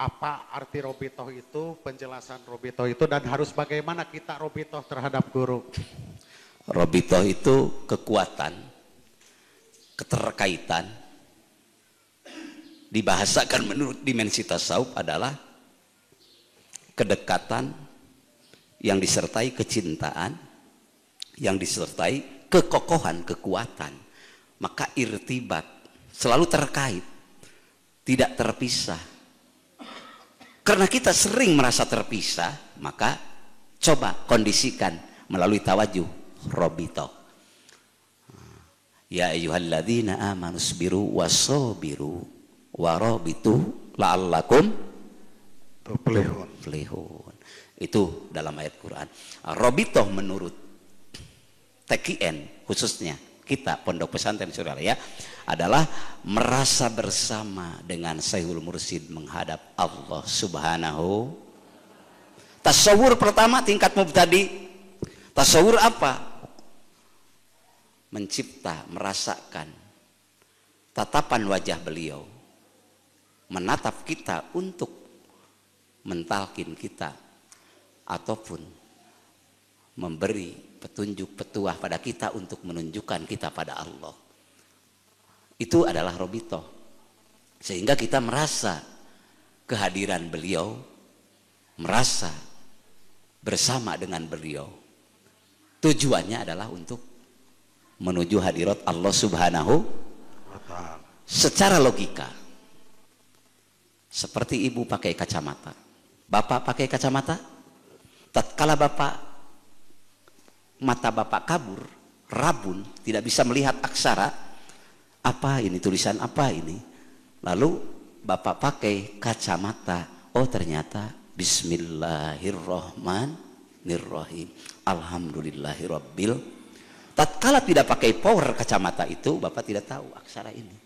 apa arti robito itu, penjelasan robito itu, dan harus bagaimana kita robito terhadap guru? Robito itu kekuatan, keterkaitan. Dibahasakan menurut dimensi tasawuf adalah kedekatan yang disertai kecintaan, yang disertai kekokohan, kekuatan. Maka irtibat selalu terkait, tidak terpisah. Karena kita sering merasa terpisah, maka coba kondisikan melalui tawajuh robito. Ya ayyuhalladzina amanu sabiru wasabiru warabitu la'allakum tuflihun. Itu dalam ayat Quran. Robitoh menurut TKN khususnya kita Pondok Pesantren Suralaya adalah merasa bersama dengan Syekhul Mursyid menghadap Allah Subhanahu. Tasawur pertama tingkat mubtadi. Tasawur apa? Mencipta, merasakan tatapan wajah beliau, menatap kita untuk mentalkin kita ataupun memberi petunjuk petuah pada kita untuk menunjukkan kita pada Allah. Itu adalah robitoh, sehingga kita merasa kehadiran beliau, merasa bersama dengan beliau. Tujuannya adalah untuk menuju hadirat Allah Subhanahu wa ta'ala. Secara logika, seperti ibu pakai kacamata, bapak pakai kacamata, tatkala mata bapak kabur, rabun, tidak bisa melihat aksara, apa ini, tulisan apa ini, lalu bapak pakai kacamata, oh ternyata Bismillahirrahmanirrahim, Alhamdulillahirabbil. Tatkala tidak pakai power kacamata itu, bapak tidak tahu aksara ini.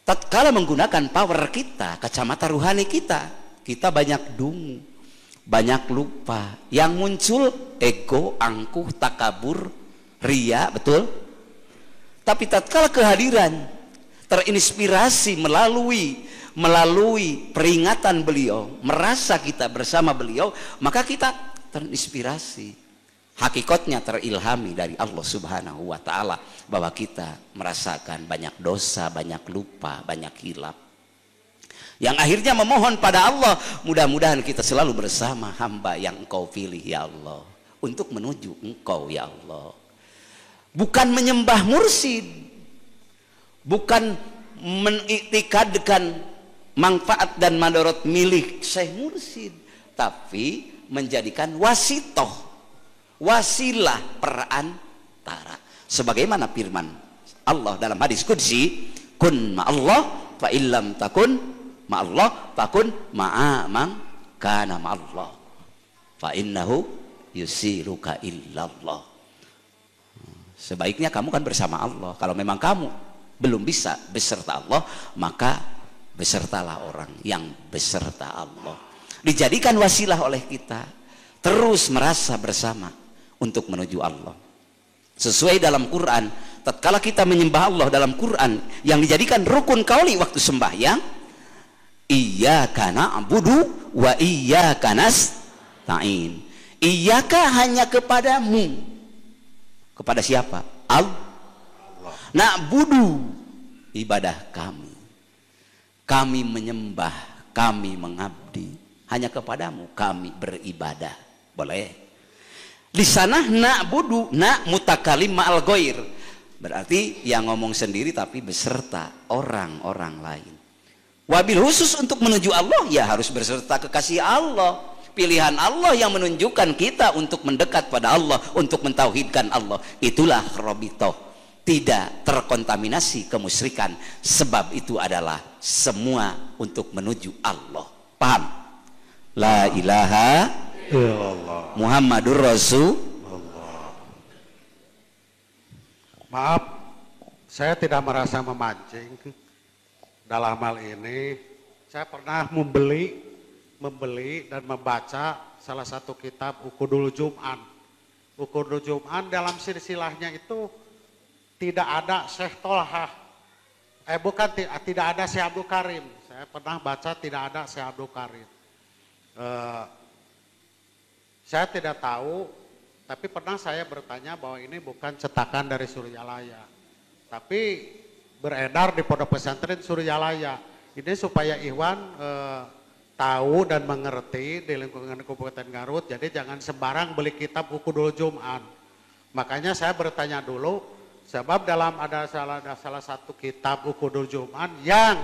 Tatkala menggunakan power kita, kacamata ruhani kita banyak dungu, banyak lupa. Yang muncul ego, angkuh, takabur, ria, betul? Tapi tatkala kehadiran terinspirasi melalui peringatan beliau, merasa kita bersama beliau, maka kita terinspirasi. Hakikatnya terilhami dari Allah Subhanahu wa ta'ala bahwa kita merasakan banyak dosa, banyak lupa, banyak hilap. Yang akhirnya memohon pada Allah, mudah-mudahan kita selalu bersama hamba yang Engkau pilih ya Allah, untuk menuju Engkau ya Allah. Bukan menyembah mursyid, bukan meniktikadkan manfaat dan madarat milik Syekh Mursyid, tapi menjadikan wasitoh, wasilah perantara. Sebagaimana firman Allah dalam hadis qudsi, kun ma'allah fa illam takun ma'allah fakun ma'amang kana ma'allah fa innahu yusiruka illallah. Sebaiknya kamu kan bersama Allah. Kalau memang kamu belum bisa beserta Allah, maka besertalah orang yang beserta Allah. Dijadikan wasilah oleh kita, terus merasa bersama untuk menuju Allah. Sesuai dalam Quran, tatkala kita menyembah Allah dalam Quran yang dijadikan rukun qauli waktu sembahyang, iyyaka na'budu wa iyyaka nasta'in. Iyyaka hanya kepadamu. Kepada siapa? Allah. Na'budu, ibadah kami. Kami menyembah, kami mengabdi. Hanya kepadamu kami beribadah. Boleh. Di sana na'budu, na mutakalim ma'al ghair, berarti yang ngomong sendiri tapi beserta orang-orang lain. Wabil khusus untuk menuju Allah ya harus beserta kekasih Allah, pilihan Allah yang menunjukkan kita untuk mendekat pada Allah, untuk mentauhidkan Allah. Itulah robitoh, tidak terkontaminasi kemusyrikan, sebab itu adalah semua untuk menuju Allah. Paham? La ilaha illallah Muhammadur Rasulullah. Maaf, saya tidak merasa memancing. Dalam hal ini, saya pernah membeli dan membaca salah satu kitab Uqudul Jum'an. Uqudul Jum'an dalam silsilahnya itu tidak ada Syekh Tolhah. Tidak ada Syekh Abdul Karim. Saya pernah baca tidak ada Syekh Abdul Karim. Saya tidak tahu, tapi pernah saya bertanya bahwa ini bukan cetakan dari Suryalaya, tapi beredar di Pondok Pesantren Suryalaya. Ini supaya Ikhwan tahu dan mengerti di lingkungan Kabupaten Garut, jadi jangan sembarang beli kitab Uqudul Jum'an. Makanya saya bertanya dulu, sebab ada salah satu kitab Uqudul Jum'an yang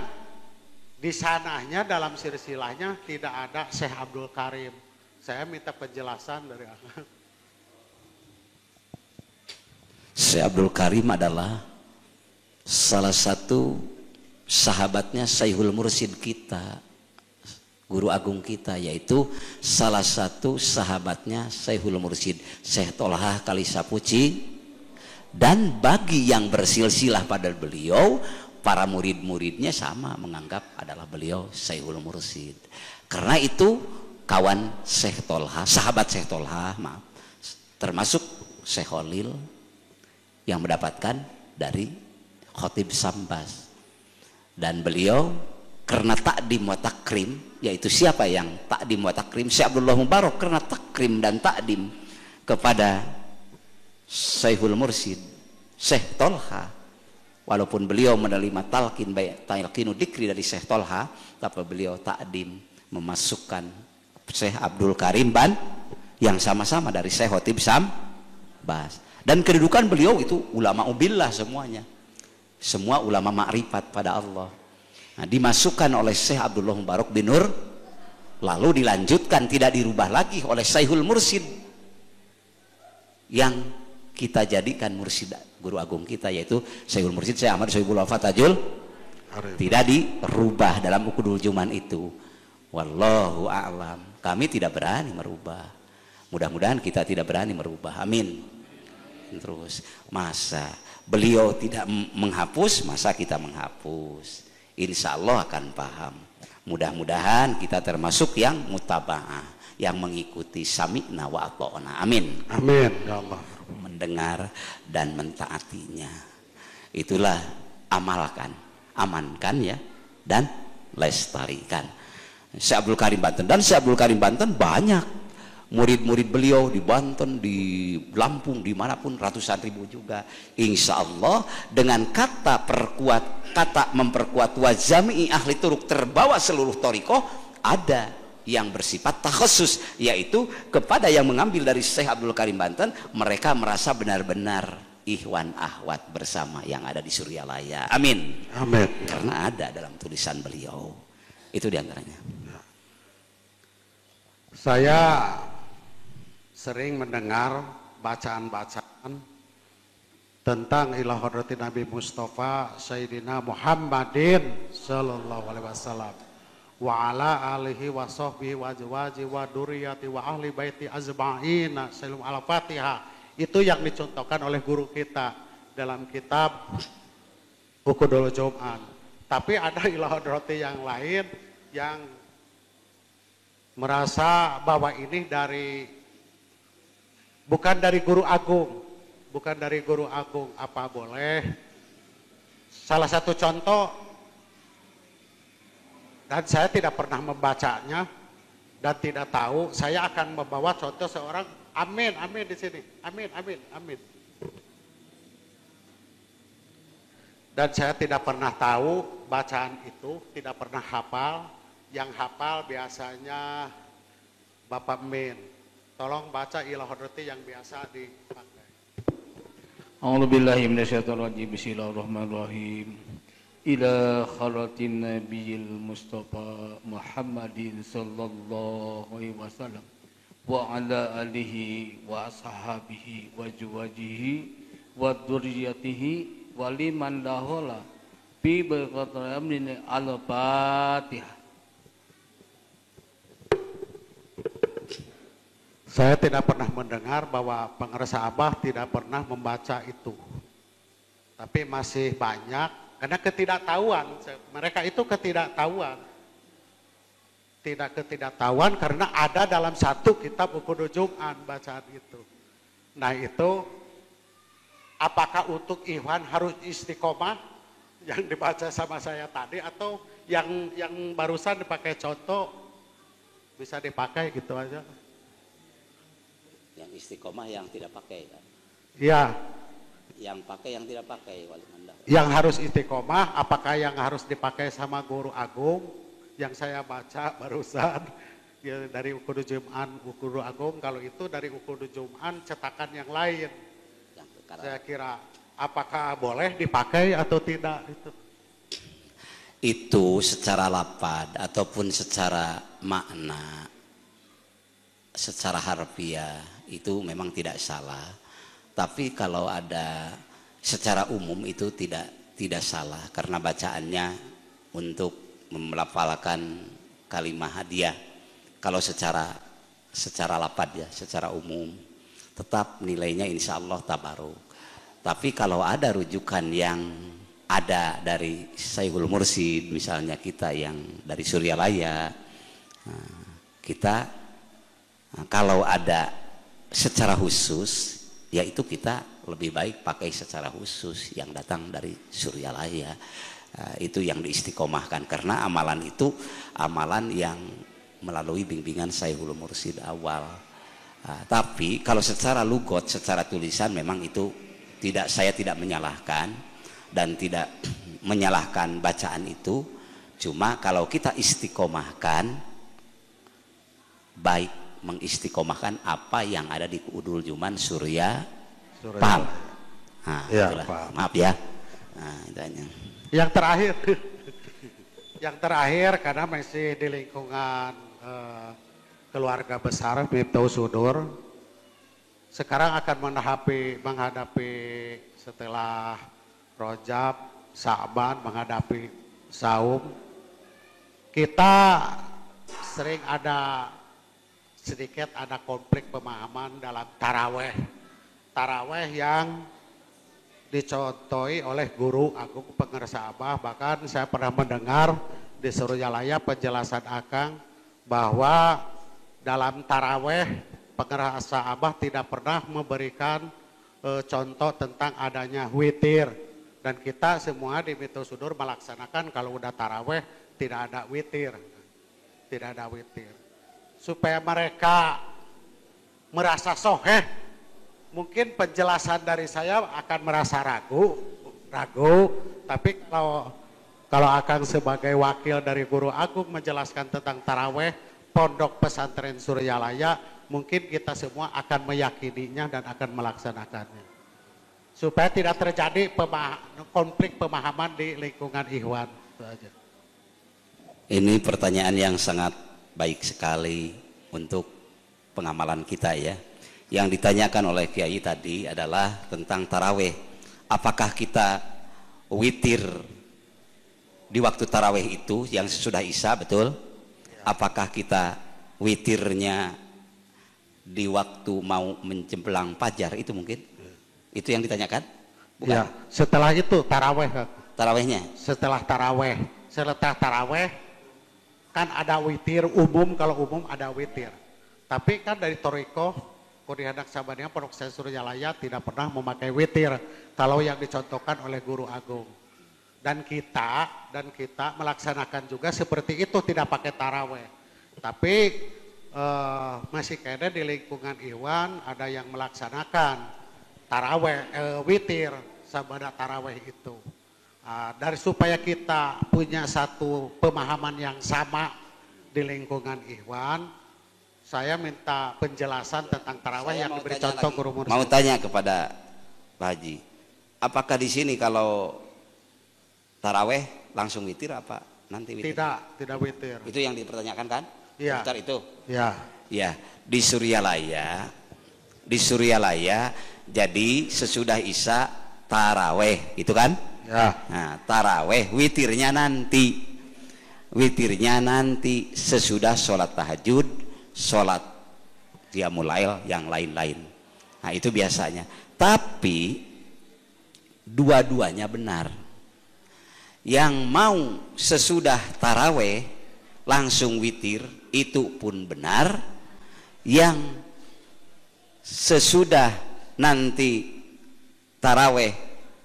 di sananya dalam silsilahnya tidak ada Syekh Abdul Karim. Saya minta penjelasan dari Anda. Syekh Abdul Karim adalah salah satu sahabatnya Syekhul Mursyid kita, guru agung kita, yaitu salah satu sahabatnya Syekhul Mursyid Syekh Tolhah Kalisapuci. Dan bagi yang bersilsilah pada beliau, para murid-muridnya sama menganggap adalah beliau Syekhul Mursyid. Karena itu kawan Syekh Tolhah, sahabat Syekh Tolhah, maaf, termasuk Syekh Khalil yang mendapatkan dari Khotib Sambas. Dan beliau karena takdim wa takrim, yaitu siapa yang takdim wa takrim? Syekh Abdullah Mubarak karena takrim dan takdim kepada Syekhul Mursyid Syekh Tolhah, walaupun beliau menerima talqinu dikri dari Syekh Tolhah, tapi beliau takdim memasukkan Syekh Abdul Karim Ban yang sama-sama dari Syekh Khotib Sambas. Dan kedudukan beliau itu ulama ubillah semuanya, semua ulama makrifat pada Allah. Nah, dimasukkan oleh Syekh Abdullah Mubarak bin Nur, lalu dilanjutkan tidak dirubah lagi oleh Syekhul Mursyid yang kita jadikan mursyid guru agung kita, yaitu Syekhul Mursyid Syekh Ahmad Sohibul Wafat Tajul, tidak dirubah dalam ukudul juman itu. Wallahu a'lam. Kami tidak berani merubah. Mudah-mudahan kita tidak berani merubah. Amin. Terus masa beliau tidak menghapus, masa kita menghapus? Insya Allah akan paham. Mudah-mudahan kita termasuk yang mutaba'ah, yang mengikuti sami'na wa ata'na. Amin. Amin ya Allah. Mendengar dan mentaatinya, itulah amalkan, amankan ya, dan lestarikan. Syekh Abdul Karim Banten, dan Syekh Abdul Karim Banten banyak murid-murid beliau di Banten, di Lampung, dimanapun ratusan ribu juga. Insya Allah dengan kata memperkuat wajami ahli turuk terbawa seluruh torikoh, ada yang bersifat takhusus, yaitu kepada yang mengambil dari Syekh Abdul Karim Banten, mereka merasa benar-benar ikhwan ahwat bersama yang ada di Suryalaya. Amin. Amin. Karena ada dalam tulisan beliau. Itu diantaranya. Saya sering mendengar bacaan-bacaan tentang ilah hadratin Nabi Mustafa Sayyidina Muhammadin sallallahu alaihi wasallam wa ala alihi wa sahbihi wa azwaji wa duriyati wa ahli baiti azma'ina salam al-Fatihah. Itu yang dicontohkan oleh guru kita dalam kitab Ukudul Jum'an. Tapi ada ilah hadrati yang lain yang merasa bahwa ini bukan dari guru agung, bukan dari guru agung. Apa boleh? Salah satu contoh, dan saya tidak pernah membacanya dan tidak tahu, saya akan membawa contoh seorang, amin, amin di sini, amin, amin, amin. Dan saya tidak pernah tahu bacaan itu, tidak pernah hafal. Yang hafal biasanya Bapak Min. Tolong baca ilah hadrati yang biasa dipakai. A'udzubillahi minasyaitonirrajim. Bismillahirrahmanirrahim. Ila kharatin nabiyil mustafa Muhammadin sallallahu alaihi wasallam wa ala alihi wa ashabihi wa juwajihi wa dzurriyyatihi wa liman dahola bi berqatramin al-Fatihah. Saya tidak pernah mendengar bahwa pengerasa Abah tidak pernah membaca itu. Tapi masih banyak, karena ketidaktahuan, mereka itu ketidaktahuan. Tidak ketidaktahuan karena ada dalam satu kitab Ukudul Jum'an bacaan itu. Nah itu, apakah untuk ikhwan harus istiqomah yang dibaca sama saya tadi, atau yang barusan dipakai contoh bisa dipakai gitu aja? Yang istiqomah yang tidak pakai kan? Iya. Yang pakai yang tidak pakai, wali mandar. Yang harus istiqomah, apakah yang harus dipakai sama guru agung yang saya baca barusan ya, dari Ukudul Jum'an, Guru Agung? Kalau itu dari Ukudul Jum'an cetakan yang lain, Yang saya kira apakah boleh dipakai atau tidak itu secara lapad ataupun secara makna, secara harfiah itu memang tidak salah. Tapi kalau ada secara umum itu tidak tidak salah karena bacaannya untuk melafalkan kalimah hadiah. Kalau secara lapad ya, secara umum tetap nilainya insya Allah tabaruk. Tapi kalau ada rujukan yang ada dari Syekhul Mursyid, misalnya kita yang dari Suryalaya, kita kalau ada secara khusus, yaitu kita lebih baik pakai secara khusus yang datang dari Suryalaya. Itu yang diistiqomahkan karena amalan itu amalan yang melalui bimbingan Syekhul Mursyid awal. Tapi kalau secara lugot, secara tulisan memang itu saya tidak menyalahkan dan tidak menyalahkan bacaan itu. Cuma kalau kita istiqomahkan, baik mengistiqomahkan apa yang ada di Udul Juman Surya. Paham? Nah, ya, paham. Maaf ya. Nah, yang terakhir karena masih di lingkungan keluarga besar Miftahus Sudur, sekarang akan menghadapi setelah Rajab, Sa'ban, menghadapi Saum. Kita sering sedikit ada konflik pemahaman dalam taraweh. Taraweh yang dicontohi oleh Guru Agung Pengersa Abah. Bahkan saya pernah mendengar di Suryalaya penjelasan Akang bahwa dalam taraweh Pengersa Abah tidak pernah memberikan contoh tentang adanya witir. Dan kita semua di Miftahus Sudur melaksanakan kalau udah taraweh tidak ada witir. Tidak ada witir. Supaya mereka merasa soheh, mungkin penjelasan dari saya akan merasa ragu. Tapi kalau Akang sebagai wakil dari Guru Agung menjelaskan tentang taraweh Pondok Pesantren Suryalaya, mungkin kita semua akan meyakininya dan akan melaksanakannya. Supaya tidak terjadi konflik pemahaman di lingkungan Ikhwan. Itu aja. Ini pertanyaan yang sangat baik sekali untuk pengamalan kita ya. Yang ditanyakan oleh Kiai tadi adalah tentang taraweh. Apakah kita witir di waktu taraweh itu yang sesudah Isya, betul? Apakah kita witirnya di waktu mau menjelang fajar itu mungkin? Itu yang ditanyakan? Bukan? Ya, setelah itu taraweh. Tarawehnya? Setelah taraweh kan ada witir umum, kalau umum ada witir. Tapi kan dari Toriko, Kurihanak Sabania, Pondok Pesantren Suryalaya tidak pernah memakai witir kalau yang dicontohkan oleh Guru Agung. Dan kita melaksanakan juga seperti itu, tidak pakai taraweh. Tapi masih kayaknya di lingkungan Iwan ada yang melaksanakan taraweh, witir sabada taraweh itu. Dari supaya kita punya satu pemahaman yang sama di lingkungan Iwan, saya minta penjelasan tentang taraweh yang diberi contoh Guru Mursyid. Mau tanya kepada Pak Haji, apakah di sini kalau taraweh langsung witir apa nanti witir? Tidak witir. Itu yang dipertanyakan kan? Iya. Sebentar itu. Iya. Ya, di Suryalaya jadi sesudah Isya taraweh, itu kan? Ya. Nah, taraweh witirnya nanti sesudah sholat tahajud, sholat qiyamul lail yang lain-lain. Nah, itu biasanya. Tapi dua-duanya benar. Yang mau sesudah taraweh langsung witir itu pun benar. Yang sesudah nanti taraweh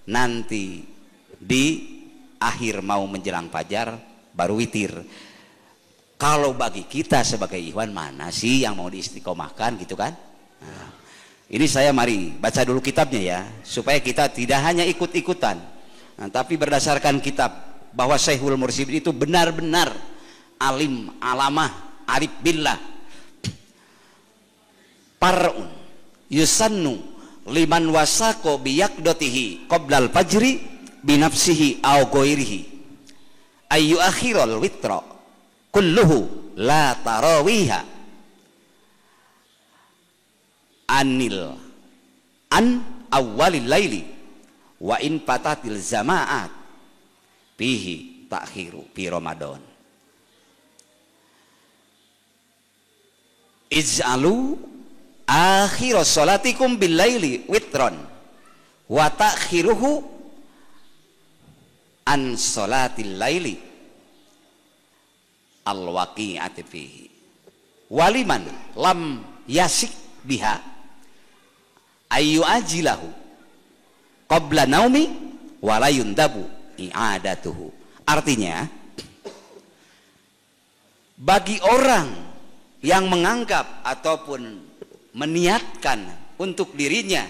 nanti di akhir mau menjelang fajar baru witir. Kalau bagi kita sebagai Ikhwan, mana sih yang mau diistiqomahkan gitu kan? Nah, ini saya mari baca dulu kitabnya ya, supaya kita tidak hanya ikut-ikutan, nah, tapi berdasarkan kitab bahwa Syekhul Mursyid itu benar-benar alim, alamah, arif billah. Par'un yusannu liman wasako biyakdotihi qoblal fajri binafsihi au goirihi ayu akhirul witra kulluhu la tarawiha an awwalil laili wa in patatil zama'at fihi takhiru fi Ramadan. Ij'alu akhiras salatikum bil laili witron wa ta'khiruhu an salatil laili al waqi'ati fihi waliman lam yasik biha ayu ajilahu qabla naumi wala yundabu i'adatuhu. Artinya, bagi orang yang menganggap ataupun meniatkan untuk dirinya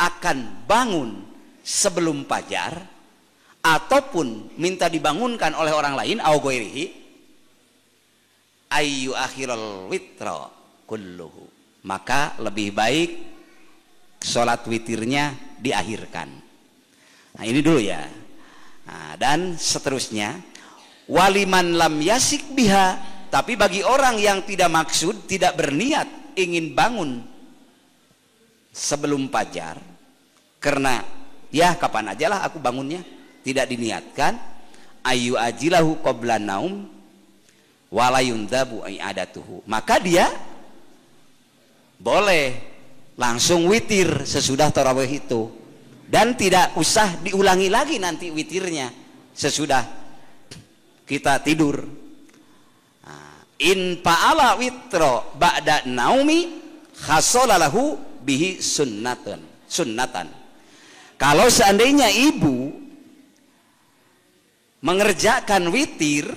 akan bangun sebelum fajar ataupun minta dibangunkan oleh orang lain au ghairihi ayu akhiral witra kulluhu, maka lebih baik sholat witirnya diakhirkan. Nah ini dulu ya. Nah, dan seterusnya waliman lam yasik biha, tapi bagi orang yang tidak maksud, tidak berniat ingin bangun sebelum fajar, karena ya kapan aja lah aku bangunnya, tidak diniatkan, ayu ajilahu qabla naum wala yundabu i'adatuhu, maka dia boleh langsung witir sesudah tarawih itu, dan tidak usah diulangi lagi nanti witirnya sesudah kita tidur. In fa'ala witro ba'da naumi khasolalahu bihi sunnatan. Kalau seandainya ibu mengerjakan witir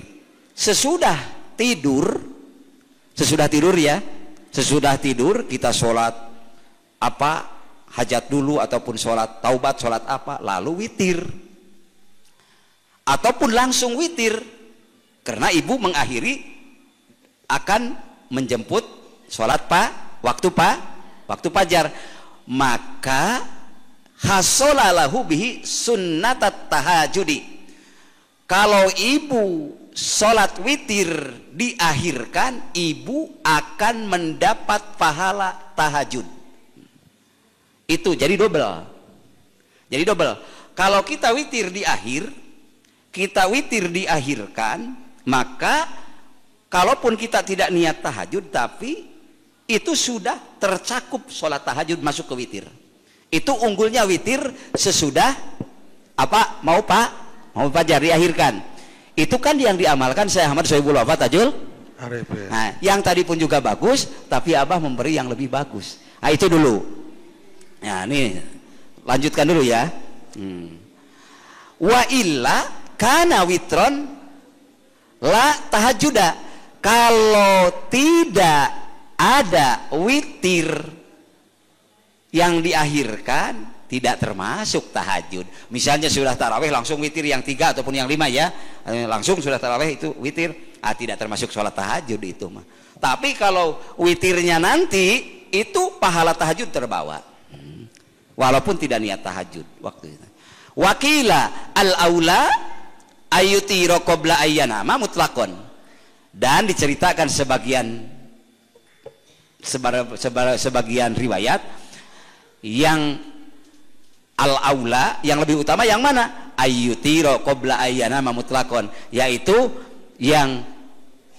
sesudah tidur ya, sesudah tidur kita sholat apa hajat dulu ataupun sholat taubat, sholat apa, lalu witir ataupun langsung witir karena ibu mengakhiri akan menjemput sholat waktu fajar, maka hasolalahu bihi sunnatat tahajudi. Kalau ibu sholat witir diakhirkan, ibu akan mendapat pahala tahajud. Itu jadi double. Kalau kita witir diakhirkan, maka kalaupun kita tidak niat tahajud, tapi itu sudah tercakup sholat tahajud masuk ke witir. Itu unggulnya witir sesudah apa mau fajar diakhirkan. Itu kan yang diamalkan Syekh Ahmad Sohibul Wafa Tajul Arifin. Nah, yang tadi pun juga bagus, tapi Abah memberi yang lebih bagus. Nah itu dulu. Nah ini lanjutkan dulu ya. Wa illa kana witron la tahajjuda. Kalau tidak ada witir yang diakhirkan, tidak termasuk tahajud. Misalnya sudah tarawih langsung witir yang 3 ataupun yang 5 ya, langsung sudah tarawih itu witir, tidak termasuk sholat tahajud itu mah. Tapi kalau witirnya nanti itu pahala tahajud terbawa, walaupun tidak niat tahajud waktu itu. Wakila al-aula ayutiro qabla ayyanama mutlaqon. Dan diceritakan sebagian riwayat yang al-aula, yang lebih utama yang mana? Ayyutiro qabla ayyanama mutlaqon, yaitu yang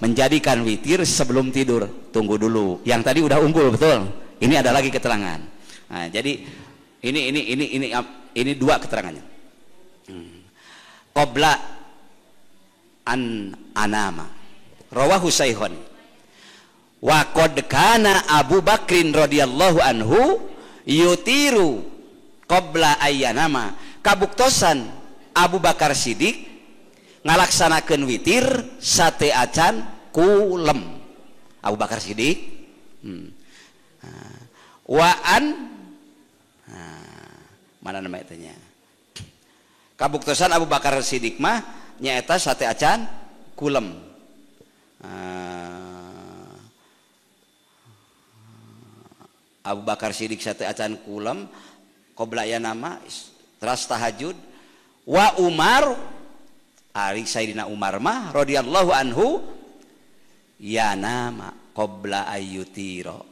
menjadikan witir sebelum tidur. Tunggu dulu, yang tadi udah unggul betul. Ini ada lagi keterangan. Nah, jadi ini dua keterangannya. Qabla an anama rawahu Saikhon wa qad kana Abu Bakrin radhiyallahu anhu yutiru qabla ayyanama. Kabuktosan Abu Bakar Siddiq ngalaksanakeun witir sate acan kulem. Abu Bakar Siddiq waan mana nama itunya, kabuktosan Abu Bakar Siddiq mah nyaeta sate acan kulem. Abu Bakar Siddiq sate acan kulem qabla ayyanama teras tahajud. Wa Umar ari Sayyidina Umar mah radhiyallahu anhu yanama qabla ayyutiro.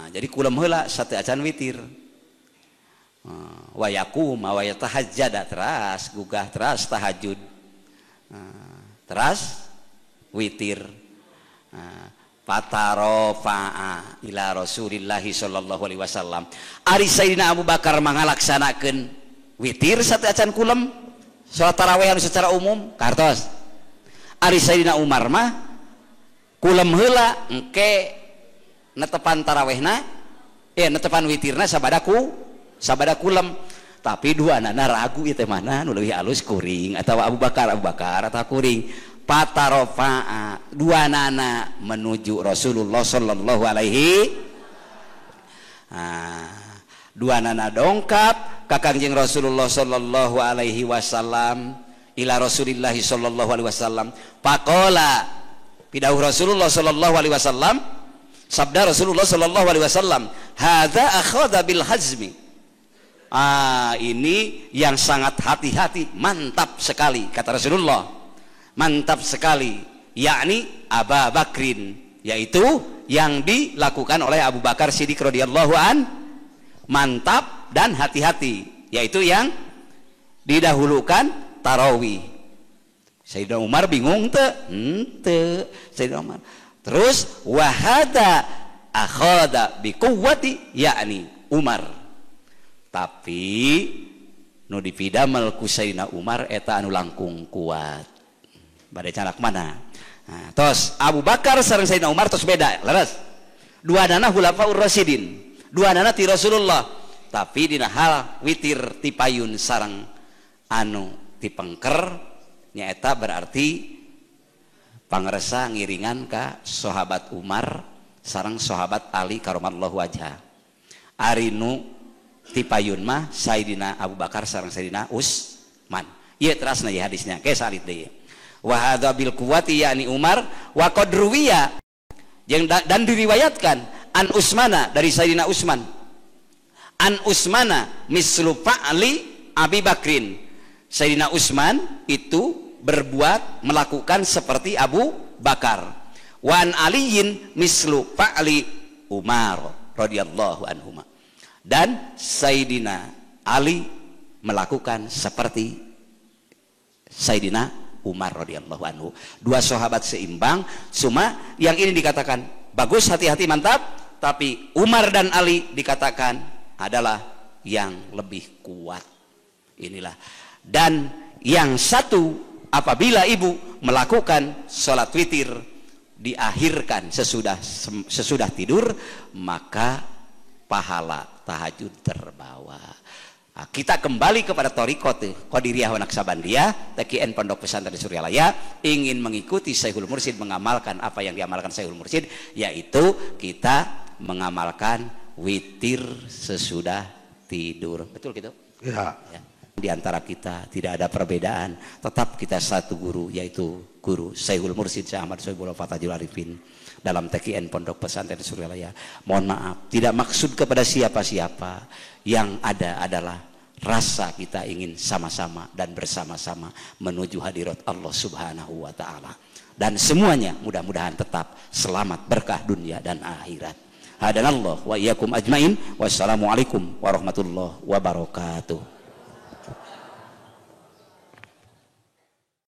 Jadi kulem heula sate acan witir. Wa yaqum wa yatahajjada teras gugah teras tahajud. Terus witir. Fatarofa'a ila Rasulillahi sallallahu alaihi wasallam. Ari Sayyidina Abu Bakar mangalaksanakeun witir satu acan kulem salat tarawih secara umum kartos. Ari Sayyidina Umar mah kulem heula engke netepan tarawihna netepan witirna sabada kulem. Tapi dua anak ragu itu mana nu leuwih alus kuring atau Abu Bakar atau kuring. Patarofa'a dua nana menuju Rasulullah sallallahu alaihi dua nana dongkap ka Kangjeng Rasulullah sallallahu alaihi wasallam ila Rasulillah sallallahu alaihi wasallam faqala pidauh Rasulullah sallallahu alaihi wasallam sabda Rasulullah sallallahu alaihi wasallam hadza akhadha bil hazmi ini yang sangat hati-hati mantap sekali kata Rasulullah mantap sekali yakni Abu Bakrin yaitu yang dilakukan oleh Abu Bakar Siddiq radhiyallahu an mantap dan hati-hati yaitu yang didahulukan tarawih. Sayyidina Umar bingung teu Sayyidina Umar terus wahada akhada biquwwati yakni Umar tapi nu dipidamel ku Sayyidina Umar eta anu langkung kuat bade canak mana tos Abu Bakar sareng Sayyidina Umar tos beda leres dua nana khulafaur rasyidin dua nana ti Rasulullah tapi dina hal witir ti payun sareng anu ti pengker nyaeta berarti pangresa ngiringan ka sahabat Umar sareng sahabat Ali karamallahu wajha ari nu ti payun mah Sayyidina Abu Bakar sareng Sayyidina Utsman ieu terasna ya hadisnya ke salit deui wa hadza bil quwwati yakni Umar wa qad ruwiya dan diriwayatkan an Utsmana dari Sayyidina Utsman an Utsmana mislu fa'li Abi Bakrin Sayyidina Utsman itu berbuat melakukan seperti Abu Bakar wa an Aliyin mislu fa'li Umar radhiyallahu anhuma dan Sayyidina Ali melakukan seperti Sayyidina Umar radhiyallahu anhu dua sahabat seimbang cuma yang ini dikatakan bagus hati-hati mantap tapi Umar dan Ali dikatakan adalah yang lebih kuat inilah dan yang satu apabila ibu melakukan sholat witir diakhirkan sesudah tidur maka pahala tahajud terbawa. Nah, kita kembali kepada Thariqat Qadiriyah wa Naqsabandiyah TKN Pondok Pesantren Suryalaya ingin mengikuti Syekhul Mursyid mengamalkan apa yang diamalkan Syekhul Mursyid yaitu kita mengamalkan witir sesudah tidur betul gitu ya. Di antara kita tidak ada perbedaan tetap kita satu guru yaitu guru Syekhul Mursyid Syekh Ahmad Sohibullah Fathul Arifin dalam TKN Pondok Pesantren Suryalaya. Mohon maaf tidak maksud kepada siapa-siapa yang ada adalah rasa kita ingin sama-sama dan bersama-sama menuju hadirat Allah Subhanahu wa taala dan semuanya mudah-mudahan tetap selamat berkah dunia dan akhirat. Hadanallah wa iyyakum ajmain. Wassalamualaikum warahmatullahi wabarakatuh.